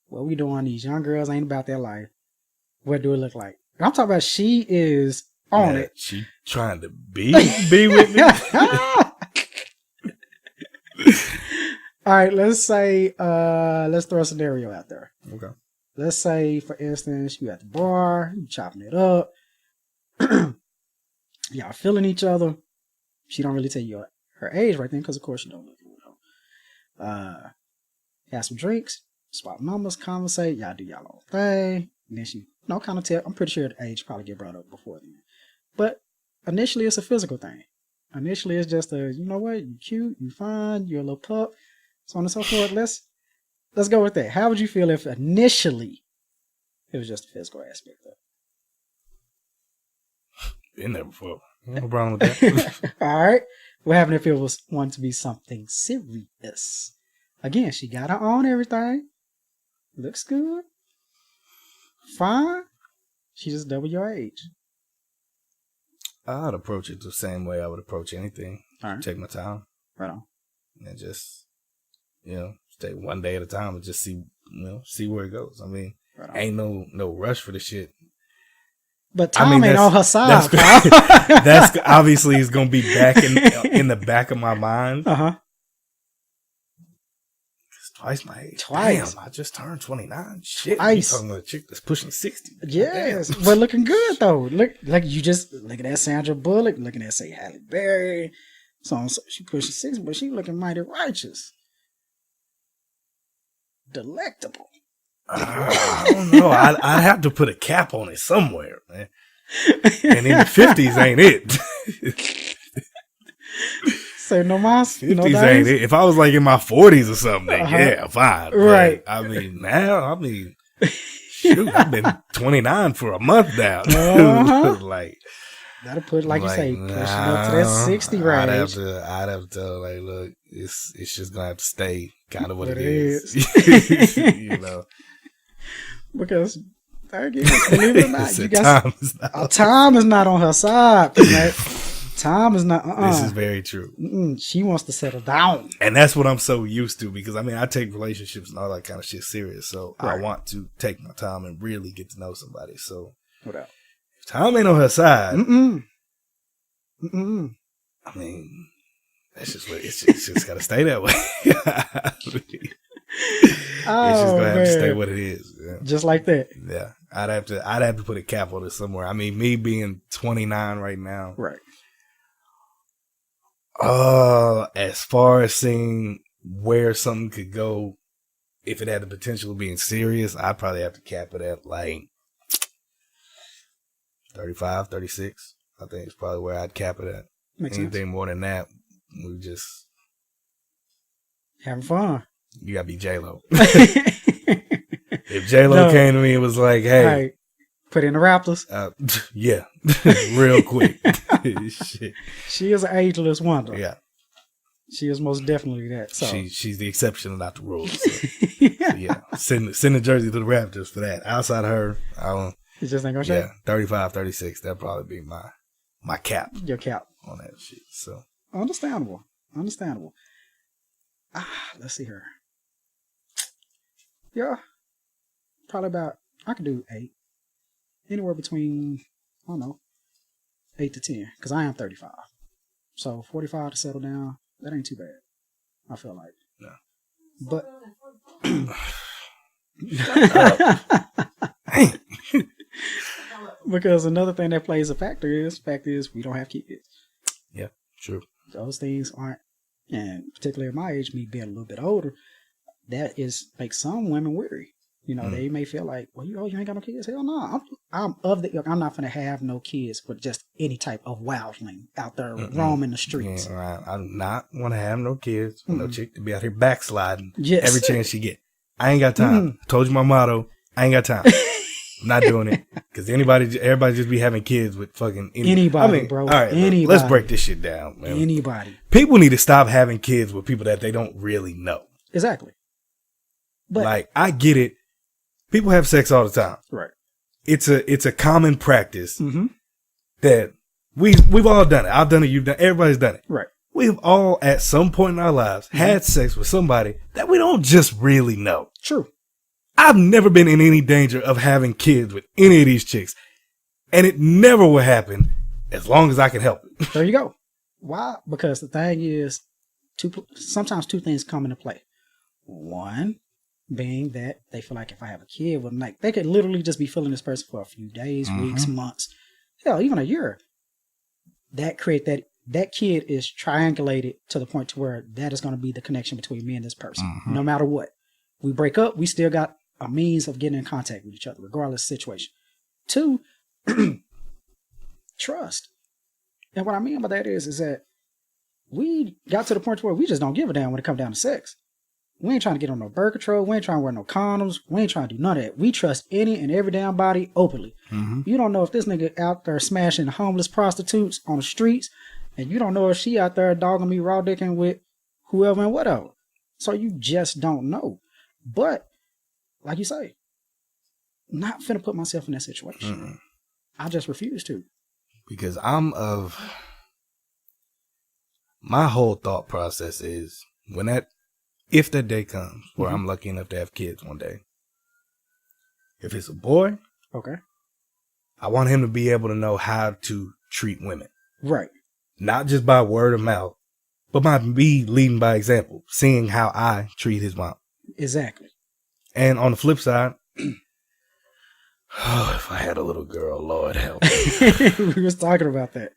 What we doing? These young girls ain't about their life. What do it look like? And I'm talking about she is on it. She trying to be with me. All right, let's say, let's throw a scenario out there. Okay. Let's say, for instance, you at the bar, you chopping it up. Y'all feeling each other. She don't really tell you her age right then, because of course you don't look have some drinks, swap numbers, conversate, y'all do y'all own thing. And then she, kind of tell. I'm pretty sure the age probably get brought up before then. But initially, it's a physical thing. Initially, it's just a, you know what, you cute, you fine, you're a little pup, so on and so forth. Let's go with that. How would you feel if initially it was just a physical aspect of it? Been there before. No problem with that. All right. What happened if it was one to be something serious? Again, she got her own everything. Looks good. Fine. She just double your age. I'd approach it the same way I would approach anything. All right. Take my time. Right on. And just, stay one day at a time and just see where it goes. I mean, ain't no rush for the shit. But time ain't on her side. That's obviously is gonna be back in the back of my mind. It's twice my age. Twice. Damn, I just turned 29. Shit, you talking about a chick that's pushing 60. Yes, but looking good though. Look, like you just looking at Sandra Bullock, looking at say Halle Berry. So she pushing 60, but she looking mighty righteous, delectable. I don't know. I'd have to put a cap on it somewhere, man. And in the 50s ain't it. Say no mas. 50s ain't it. If I was like in my 40s or something, yeah, fine. Right. But, shoot, I've been 29 for a month now. Like, that'll put, like you say, pushing up to that 60 range. I'd have to like, look, it's just gonna have to stay kind of what it is. Because again, believe it or not, you got time is not on her side. Right? Time is not. This is very true. She wants to settle down, and that's what I'm so used to. Because I take relationships and all that kind of shit serious. So I want to take my time and really get to know somebody. So if time ain't on her side, I mean, that's just what it's just got to stay that way. It's just gonna have to stay what it is. Yeah. Just like that. Yeah, I'd have to put a cap on it somewhere. I mean, me being 29 right now, right? As far as seeing where something could go, if it had the potential of being serious, I'd probably have to cap it at like 35, 36. I think it's probably where I'd cap it at. Makes Anything sense. more than that, we just having fun. You gotta be J-Lo. If J-Lo came to me and was like, hey, put in the Raptors. Yeah, real quick. Shit. She is an ageless wonder. Yeah. She is most definitely that. So. She's the exception and not the rule. So. Yeah. Send the jersey to the Raptors for that. Outside of her, I don't. You just ain't gonna shake? Yeah, 35, 36. That'd probably be my cap. Your cap. On that shit. So. Understandable. Let's see her. Yeah. Probably about, I could do 8. Anywhere between, I don't know, 8 to 10. Because I am 35. So 45 to settle down, that ain't too bad. I feel like. No. But. Because another thing that plays a factor is, we don't have kids. Yeah, true. Those things aren't, and particularly at my age, me being a little bit older, that makes some women weary. They may feel like, well, you ain't got no kids. Hell no. I'm not going to have no kids with just any type of wildling out there roaming the streets. Yeah, right. I do not want to have no kids. No chick to be out here backsliding every chance she get. I ain't got time. I told you my motto. I ain't got time. I'm not doing it. Because everybody just be having kids with fucking anybody, bro. All right, anybody. Let's break this shit down, man. Anybody. People need to stop having kids with people that they don't really know. Exactly. But I get it. People have sex all the time. Right. It's a common practice that we've all done it. I've done it. You've done it. Everybody's done it. Right. We've all at some point in our lives had sex with somebody that we don't just really know. True. I've never been in any danger of having kids with any of these chicks. And it never will happen as long as I can help it. There you go. Why? Because the thing is, sometimes two things come into play. One being that they feel like if I have a kid with them, like they could literally just be feeling this person for a few days, weeks, months, hell, even a year. That kid is triangulated to the point to where that is going to be the connection between me and this person. No matter what. We break up, we still got a means of getting in contact with each other, regardless of the situation. Two, trust. And what I mean by that is that we got to the point where we just don't give a damn when it comes down to sex. We ain't trying to get on no birth control. We ain't trying to wear no condoms. We ain't trying to do none of that. We trust any and every damn body openly. You don't know if this nigga out there smashing homeless prostitutes on the streets, and you don't know if she out there dogging me raw dicking with whoever and whatever. So you just don't know. But, like you say, not finna put myself in that situation. I just refuse to. Because my whole thought process is if that day comes where I'm lucky enough to have kids one day, if it's a boy, okay, I want him to be able to know how to treat women. Right. Not just by word of mouth, but by me leading by example, seeing how I treat his mom. Exactly. And on the flip side, if I had a little girl, Lord help me. We was talking about that.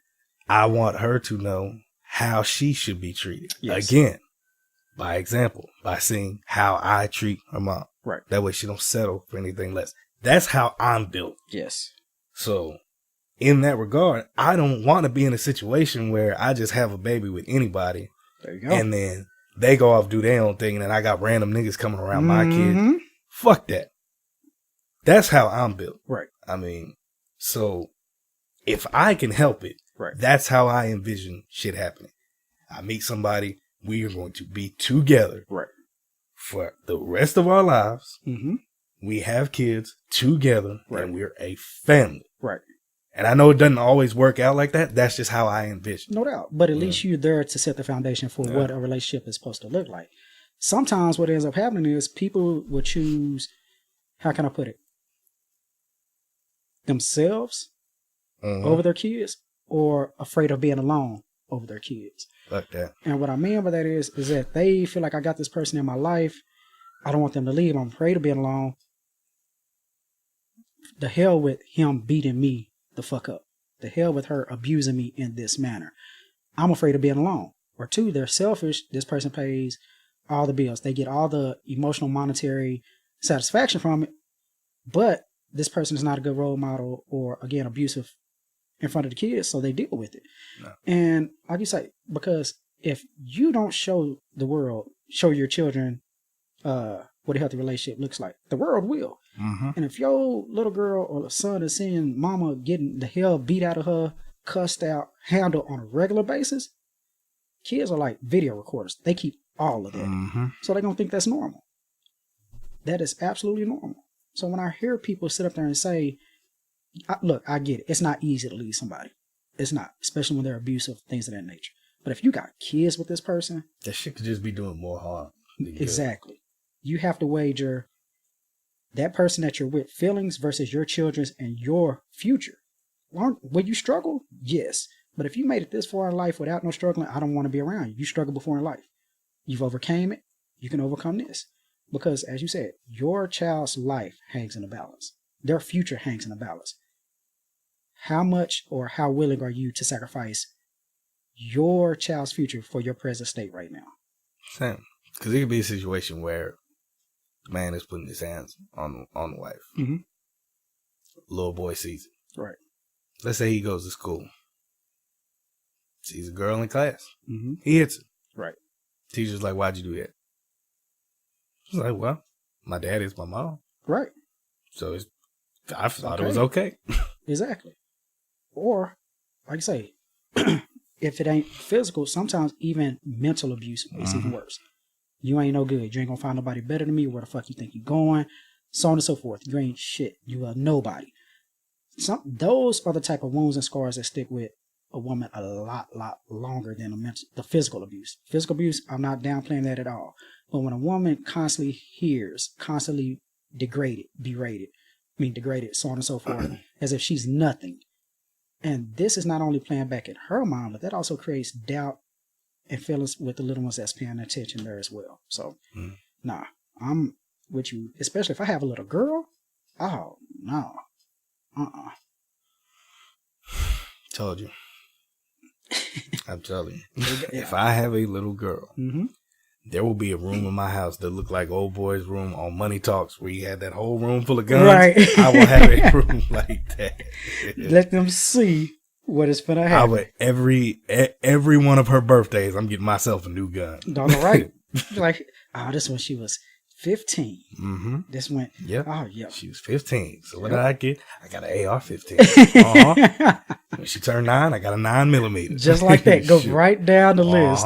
I want her to know how she should be treated. Yes. Again, by example, by seeing how I treat her mom. Right. That way she don't settle for anything less. That's how I'm built. Yes. So in that regard, I don't want to be in a situation where I just have a baby with anybody. There you go. And then they go off do their own thing and then I got random niggas coming around my kids. Fuck that. That's how I'm built. Right. I mean, so if I can help it, right, that's how I envision shit happening. I meet somebody, we are going to be together, right, for the rest of our lives. Mm-hmm. We have kids together, right, and we're a family. Right. And I know it doesn't always work out like that. That's just how I envision. No doubt. But at least you're there to set the foundation for what a relationship is supposed to look like. Sometimes what ends up happening is people will choose, how can I put it, themselves over their kids, or afraid of being alone over their kids. Like that. And what I mean by that is that they feel like I got this person in my life. I don't want them to leave. I'm afraid of being alone. The hell with him beating me the fuck up. The hell with her abusing me in this manner. I'm afraid of being alone. Or two, they're selfish. This person pays all the bills. They get all the emotional, monetary satisfaction from it. But this person is not a good role model, or again, abusive in front of the kids, so they deal with it. No. And like you say, because if you don't show the world, show your children what a healthy relationship looks like, the world will. And if your little girl or son is seeing mama getting the hell beat out of her, cussed out, handled on a regular basis, kids are like video recorders. They keep all of that. So they're going to think that's normal. That is absolutely normal. So when I hear people sit up there and say, look, I get it. It's not easy to leave somebody. It's not, especially when they're abusive, things of that nature. But if you got kids with this person, that shit could just be doing more harm. Exactly. You have to wager that person that you're with, feelings versus your children's and your future. Will you struggle? Yes. But if you made it this far in life without no struggling, I don't want to be around you. You struggled before in life. You've overcame it. You can overcome this. Because, as you said, your child's life hangs in a balance. Their future hangs in a balance. How much or how willing are you to sacrifice your child's future for your present state right now? Same. Because it could be a situation where the man is putting his hands on the wife. Little boy sees it. Right. Let's say he goes to school. Sees a girl in class. He hits it. Right. Teacher's like, why'd you do that? She's like, well, my dad is my mom. Right. So I thought it was okay. Exactly. Or, like I say, if it ain't physical, sometimes even mental abuse is even worse. You ain't no good. You ain't gonna find nobody better than me. Where the fuck you think you going? So on and so forth. You ain't shit. You are nobody. Those are the type of wounds and scars that stick with a woman a lot longer than the physical abuse. Physical abuse, I'm not downplaying that at all. But when a woman constantly degraded, so on and so forth, as if she's nothing, And this is not only playing back in her mind, but that also creates doubt and feelings with the little ones that's paying attention there as well. So, nah, I'm with you, especially if I have a little girl. Oh, no. Told you. I'm telling you. If I have a little girl, there will be a room in my house that look like old boy's room on Money Talks where you had that whole room full of guns. Right. I will have a room like that. Let them see what is going to happen. I would every one of her birthdays, I'm getting myself a new gun. All right. Like, this one she was 15. This one. Yep. Oh, yeah. She was 15. So what did I get? I got an AR-15. When she turned 9, I got a 9mm. Just like that. Go right down the list.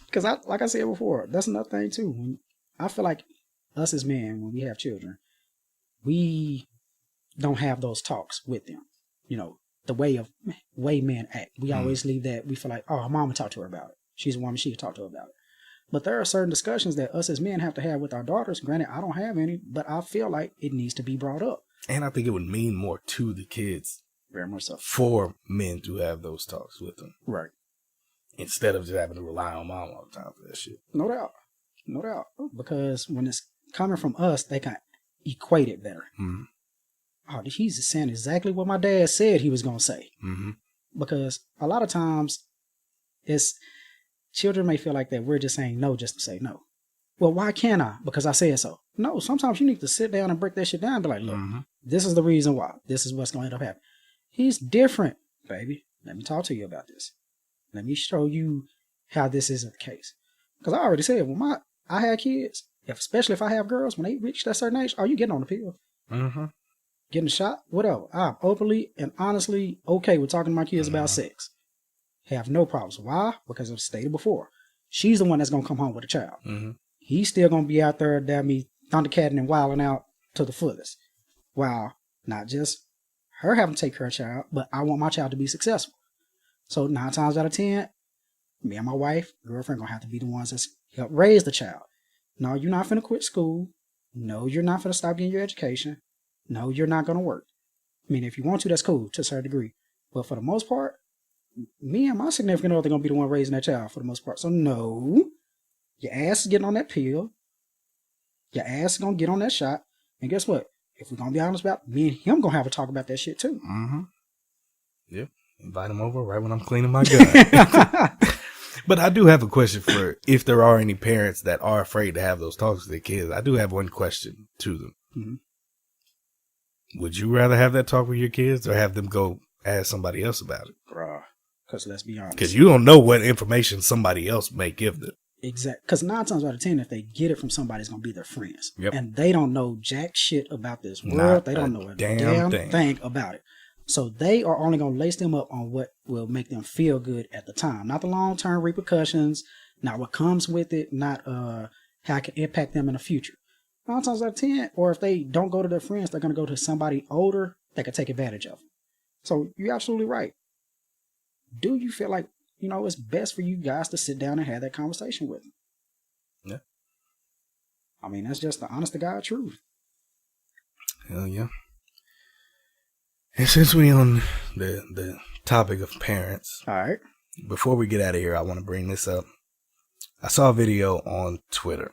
Because like I said before, that's another thing too. I feel like us as men, when we have children, we don't have those talks with them. You know, the way men act. We always leave that. We feel like, oh, mom would talk to her about it. She's a woman. She could talk to her about it. But there are certain discussions that us as men have to have with our daughters. Granted, I don't have any, but I feel like it needs to be brought up. And I think it would mean more to the kids. Very much so. For men to have those talks with them. Right. Instead of just having to rely on mom all the time for that shit. No doubt. No doubt. Because when it's coming from us, they can equate it better. Oh, he's saying exactly what my dad said he was going to say. Because a lot of times, children may feel like that we're just saying no just to say no. Well, why can't I? Because I said so. No, sometimes you need to sit down and break that shit down and be like, look, this is the reason why. This is what's going to end up happening. He's different, baby. Let me talk to you about this. Let me show you how this isn't the case. Because I already said, when I had kids, especially if I have girls, when they reach that certain age, you getting on the pill. Getting shot, whatever. I'm openly and honestly okay with talking to my kids about sex. Have no problems. Why? Because I've stated before. She's the one that's going to come home with a child. He's still going to be out there, damn me, thundercatting and wilding out to the fullest. While not just her having to take care of a child, but I want my child to be successful. So 9 times out of 10, me and my wife, girlfriend, going to have to be the ones that's help raise the child. No, you're not finna quit school. No, you're not finna stop getting your education. No, you're not going to work. I mean, if you want to, that's cool to a certain degree. But for the most part, me and my significant other are going to be the one raising that child for the most part. So no, your ass is getting on that pill. Your ass is going to get on that shot. And guess what? If we're going to be honest about it, me and him going to have a talk about that shit too. Yep. Invite him over right when I'm cleaning my gun. But I do have a question for if there are any parents that are afraid to have those talks with their kids. I do have one question to them. Would you rather have that talk with your kids or have them go ask somebody else about it? Because let's be honest. Because you don't know what information somebody else may give them. Exactly. Because 9 times out of 10, if they get it from somebody, it's going to be their friends. And they don't know jack shit about this world. They don't know a damn thing about it. So they are only going to lace them up on what will make them feel good at the time. Not the long-term repercussions, not what comes with it, not how it can impact them in the future. 9 times out of 10, or if they don't go to their friends, they're going to go to somebody older that can take advantage of them. So you're absolutely right. Do you feel like, it's best for you guys to sit down and have that conversation with them? Yeah. I mean, that's just the honest to God truth. Hell yeah. And since we're on the topic of parents, all right, before we get out of here, I want to bring this up. I saw a video on Twitter.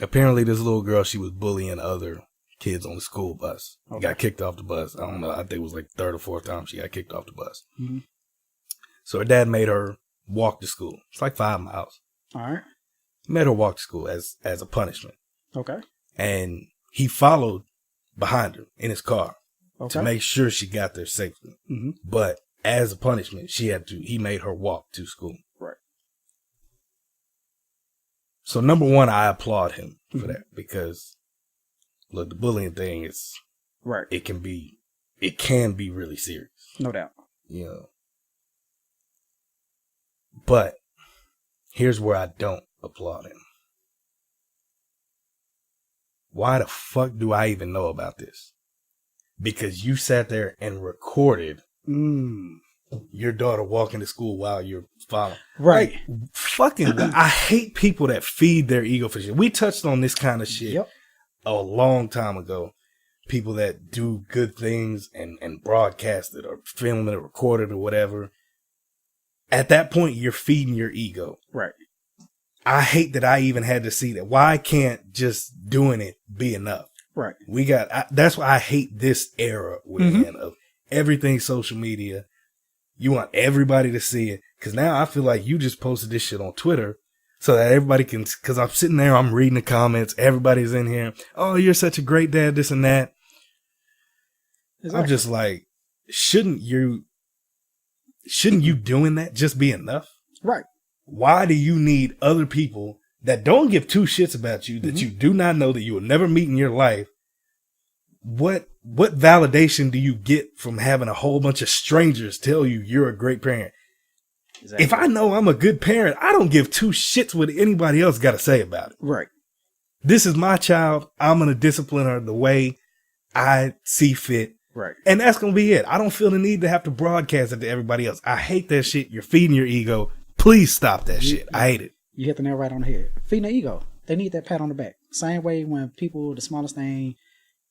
Apparently this little girl, she was bullying other kids on the school bus. Okay. Got kicked off the bus. I don't know. I think it was like 3rd or 4th time she got kicked off the bus. So her dad made her walk to school. It's like 5 miles. All right. Made her walk to school as a punishment. Okay. And he followed behind her in his car to make sure she got there safely. But as a punishment, he made her walk to school. Right. So number one, I applaud him for that because look, the bullying thing is right. It can be really serious. No doubt. But here's where I don't applaud him. Why the fuck do I even know about this? Because you sat there and recorded your daughter walking to school while you're following. Right. Like, fucking, I hate people that feed their ego for shit. We touched on this kind of shit a long time ago. people that do good things and broadcast it or film it or record it or whatever, at that point, you're feeding your ego. Right. I hate that I even had to see that. Why can't just doing it be enough? Right. That's why I hate this era we're in of everything social media. You want everybody to see it. Cause now I feel like you just posted this shit on Twitter so that everybody can, cause I'm sitting there, I'm reading the comments. Everybody's in here. Oh, you're such a great dad, this and that. Exactly. I'm just like, shouldn't you doing that just be enough? Right. Why do you need other people that don't give two shits about you, that you do not know, that you will never meet in your life? What validation do you get from having a whole bunch of strangers tell you you're a great parent? Exactly. If I know I'm a good parent, I don't give two shits what anybody else got to say about it. Right. This is my child. I'm going to discipline her the way I see fit. Right. And that's going to be it. I don't feel the need to have to broadcast it to everybody else. I hate that shit. You're feeding your ego. Please stop that shit. I hate it. You hit the nail right on the head. Feeding the ego. They need that pat on the back. Same way when people, the smallest thing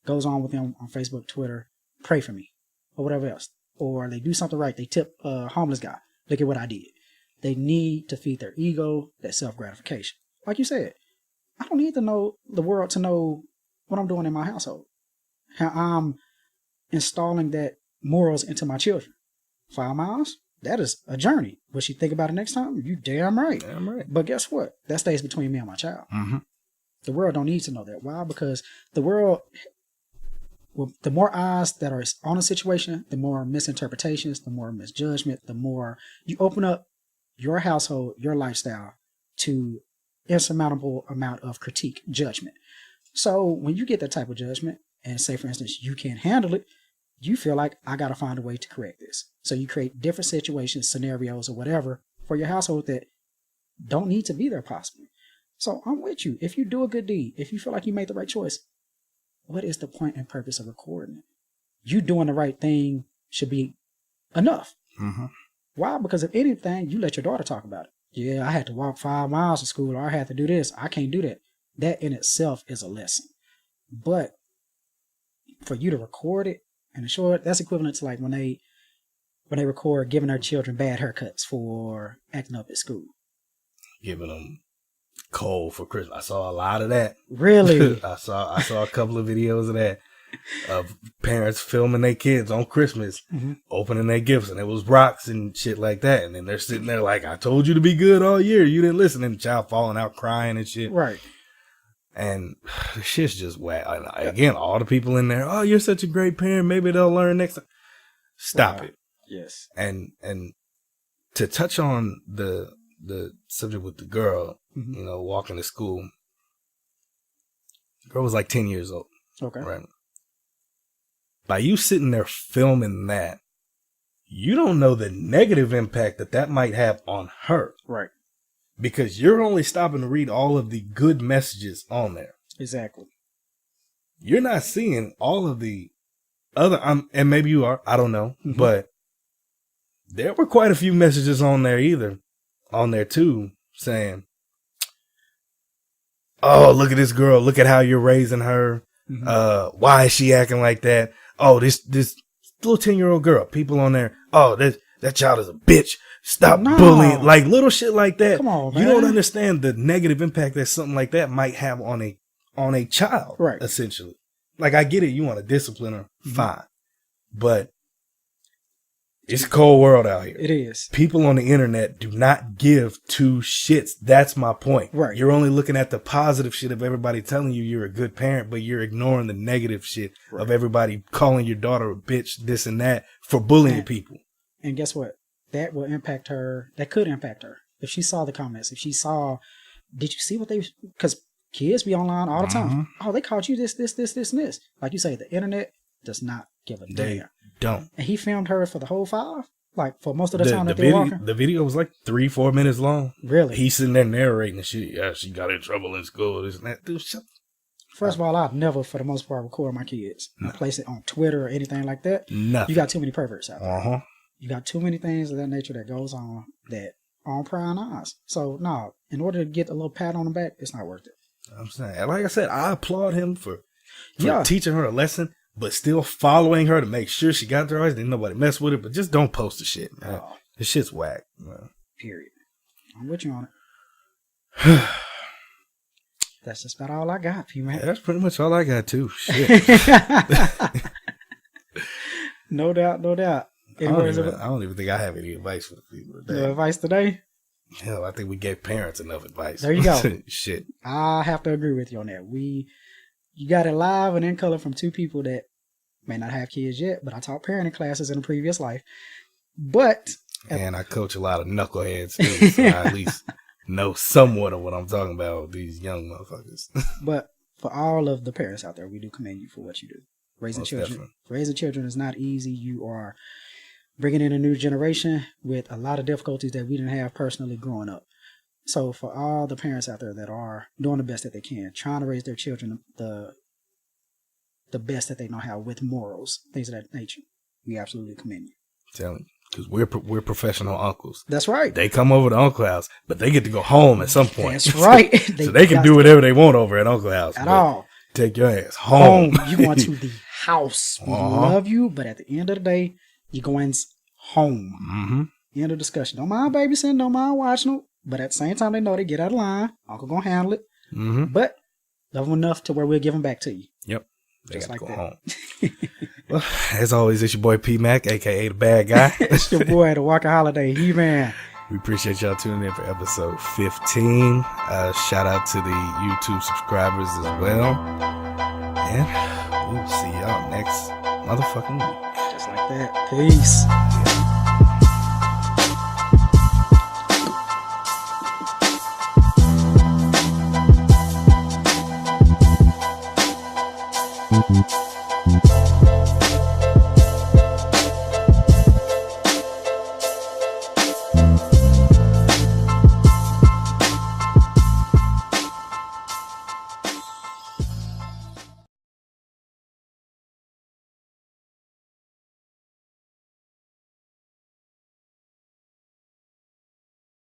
goes on with them on Facebook, Twitter, pray for me or whatever else. Or they do something right. They tip a homeless guy. Look at what I did. They need to feed their ego, that self-gratification. Like you said, I don't need to know the world to know what I'm doing in my household. How I'm installing that morals into my children. 5 miles? That is a journey. Will she think about it next time? You damn right. Damn right. But guess what? That stays between me and my child. Mm-hmm. The world don't need to know that. Why? Because the world, well, the more eyes that are on a situation, the more misinterpretations, the more misjudgment, the more you open up your household, your lifestyle to insurmountable amount of critique, judgment. So when you get that type of judgment and say, for instance, you can't handle it, you feel like I got to find a way to correct this. So you create different situations, scenarios, or whatever for your household that don't need to be there possibly. So I'm with you. If you do a good deed, if you feel like you made the right choice, what is the point and purpose of recording it? You doing the right thing should be enough. Mm-hmm. Why? Because if anything, you let your daughter talk about it. Yeah, I had to walk 5 miles to school, or I had to do this. I can't do that. That in itself is a lesson. But for you to record it and show it, that's equivalent to like when they record giving their children bad haircuts for acting up at school. Giving them coal for Christmas. I saw a lot of that. Really? I saw a couple of videos of that, of parents filming their kids on Christmas, opening their gifts, and it was rocks and shit like that. And then they're sitting there like, I told you to be good all year. You didn't listen. And the child falling out crying and shit. Right. And the shit's just whack. Again, all the people in there, oh, you're such a great parent. Maybe they'll learn next time. Stop it. Yes. And to touch on the subject with the girl, walking to school. The girl was like 10 years old. Okay. Right. By you sitting there filming that, you don't know the negative impact that might have on her. Right. Because you're only stopping to read all of the good messages on there. Exactly. You're not seeing all of the other, and maybe you are, I don't know, but there were quite a few messages on there too, saying, oh, look at this girl. Look at how you're raising her. Why is she acting like that? Oh, this little 10-year-old girl. People on there. Oh, that child is a bitch. Stop bullying. Like little shit like that. Come on, man. You don't understand the negative impact that something like that might have on a child. Right. Essentially. Like I get it. You want to discipline her. Fine. But it's a cold world out here. It is. People on the internet do not give two shits. That's my point. Right. You're only looking at the positive shit of everybody telling you you're a good parent, but you're ignoring the negative shit of everybody calling your daughter a bitch, this and that, for bullying people. And guess what? That will impact her. That could impact her. If she saw the comments, if she saw, did you see what they, because kids be online all the time. Oh, they called you this, and this. Like you say, the internet does not give a damn. They don't. And he filmed her for the whole 5? Like for most of the time that they're they're walking? The video was like 3-4 minutes long. Really? He's sitting there narrating and shit. Yeah, she got in trouble in school, this and that. Dude, shut. First of all, I've never, for the most part, record my kids. No. Place it on Twitter or anything like that. Nothing. You got too many perverts out there. You got too many things of that nature that goes on that are on prying eyes. So, no, in order to get a little pat on the back, it's not worth it. I'm saying, like I said, I applaud him for teaching her a lesson, but still following her to make sure she got the rights. Didn't nobody mess with it, but just don't post the shit, man. Oh. The shit's whack, man. Period. I'm with you on it. That's just about all I got, P-Man. Yeah, that's pretty much all I got, too. Shit. No doubt, no doubt. I don't even think I have any advice for the people today. No advice today? Hell, I think we gave parents enough advice. There you go. Shit. I have to agree with you on that. You got it live and in color from two people that may not have kids yet, but I taught parenting classes in a previous life. But and I coach a lot of knuckleheads too, so I at least know somewhat of what I'm talking about with these young motherfuckers. But for all of the parents out there, we do commend you for what you do. Raising children is not easy. You are bringing in a new generation with a lot of difficulties that we didn't have personally growing up. So for all the parents out there that are doing the best that they can, trying to raise their children the best that they know how with morals, things of that nature, we absolutely commend you. Telling you, because we're professional uncles. That's right. They come over to Uncle House, but they get to go home at some point. That's right. So they can do whatever they want over at Uncle House. At all. Take your ass home. You going to the house. We love you, but at the end of the day, you're going home. Mm-hmm. End of discussion. Don't mind babysitting, don't mind watching them, but at the same time, they know they get out of line. Uncle gonna handle it. Mm-hmm. But love them enough to where we'll give them back to you. Yep. They just got to like go that. home. Well, as always, it's your boy P-Mac, a.k.a. the bad guy. It's your boy, the Walker Holiday, He-Man. We appreciate y'all tuning in for episode 15. Shout out to the YouTube subscribers as well. And we'll see y'all next motherfucking week. Just like that. Peace.